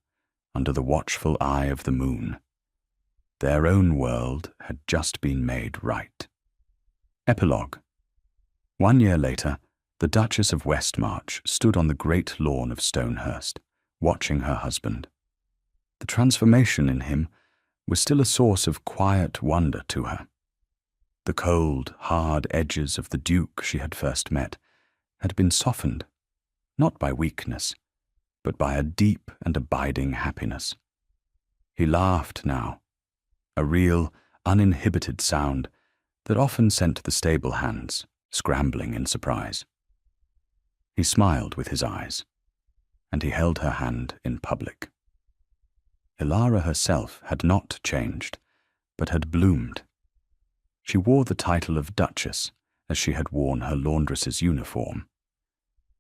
under the watchful eye of the moon, their own world had just been made right. Epilogue. 1 year later, the Duchess of Westmarch stood on the great lawn of Stonehurst, watching her husband. The transformation in him was still a source of quiet wonder to her. The cold, hard edges of the Duke she had first met had been softened, not by weakness, but by a deep and abiding happiness. He laughed now, a real, uninhibited sound that often sent the stable hands scrambling in surprise. He smiled with his eyes, and he held her hand in public. Elara herself had not changed, but had bloomed. She wore the title of Duchess as she had worn her laundress's uniform,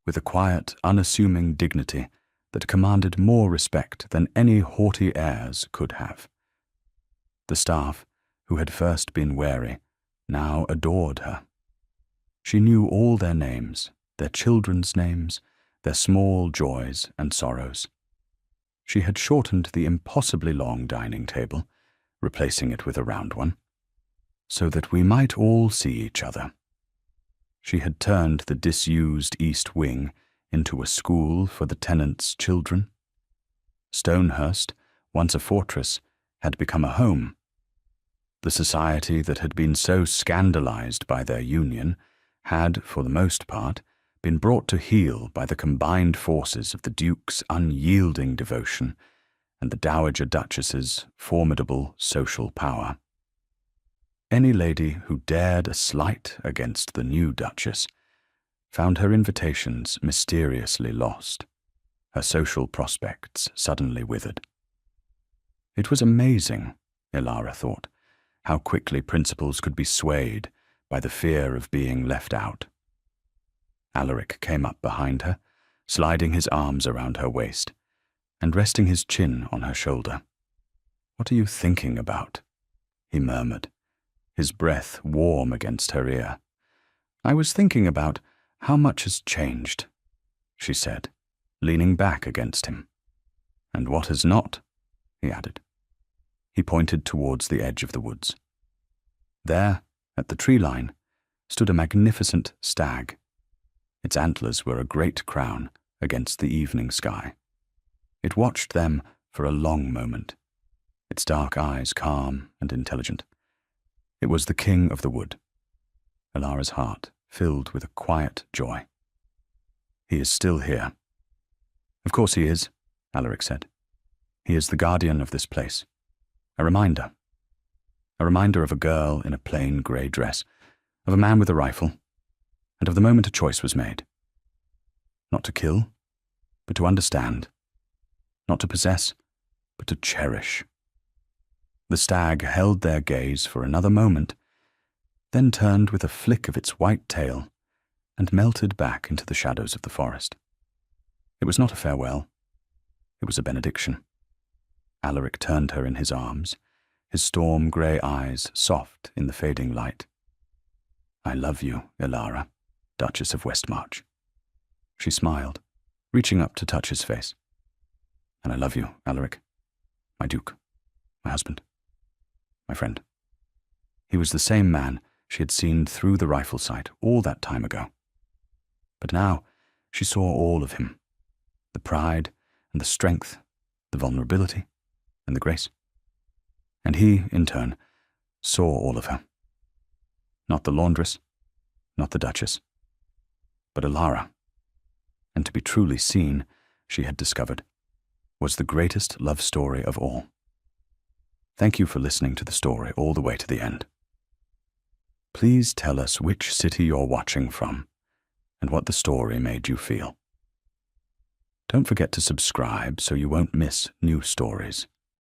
with a quiet, unassuming dignity that commanded more respect than any haughty heirs could have. The staff, who had first been wary, now adored her. She knew all their names, their children's names, their small joys and sorrows. She had shortened the impossibly long dining table, replacing it with a round one, so that we might all see each other. She had turned the disused east wing into a school for the tenants' children. Stonehurst, once a fortress, had become a home. The society that had been so scandalized by their union had, for the most part, been brought to heel by the combined forces of the Duke's unyielding devotion and the Dowager Duchess's formidable social power. Any lady who dared a slight against the new Duchess found her invitations mysteriously lost, her social prospects suddenly withered. It was amazing, Ilara thought, how quickly principles could be swayed by the fear of being left out. Alaric came up behind her, sliding his arms around her waist and resting his chin on her shoulder. "What are you thinking about?" he murmured, his breath warm against her ear. "I was thinking about how much has changed," she said, leaning back against him. "And what has not?" he added. He pointed towards the edge of the woods. There, at the tree line, stood a magnificent stag. Its antlers were a great crown against the evening sky. It watched them for a long moment, its dark eyes calm and intelligent. It was the king of the wood. Ilara's heart filled with a quiet joy. "He is still here." "Of course he is," Alaric said. "He is the guardian of this place. A reminder. A reminder of a girl in a plain grey dress, of a man with a rifle, and of the moment a choice was made. Not to kill, but to understand. Not to possess, but to cherish." The stag held their gaze for another moment, then turned with a flick of its white tail and melted back into the shadows of the forest. It was not a farewell. It was a benediction. Alaric turned her in his arms, his storm-grey eyes soft in the fading light. "I love you, Ilara, Duchess of Westmarch." She smiled, reaching up to touch his face. "And I love you, Alaric, my duke, my husband, my friend." He was the same man she had seen through the rifle sight all that time ago. But now she saw all of him, the pride and the strength, the vulnerability and the grace. And he, in turn, saw all of her. Not the laundress, not the Duchess, but Ilara. And to be truly seen, she had discovered, was the greatest love story of all. Thank you for listening to the story all the way to the end. Please tell us which city you're watching from and what the story made you feel. Don't forget to subscribe so you won't miss new stories.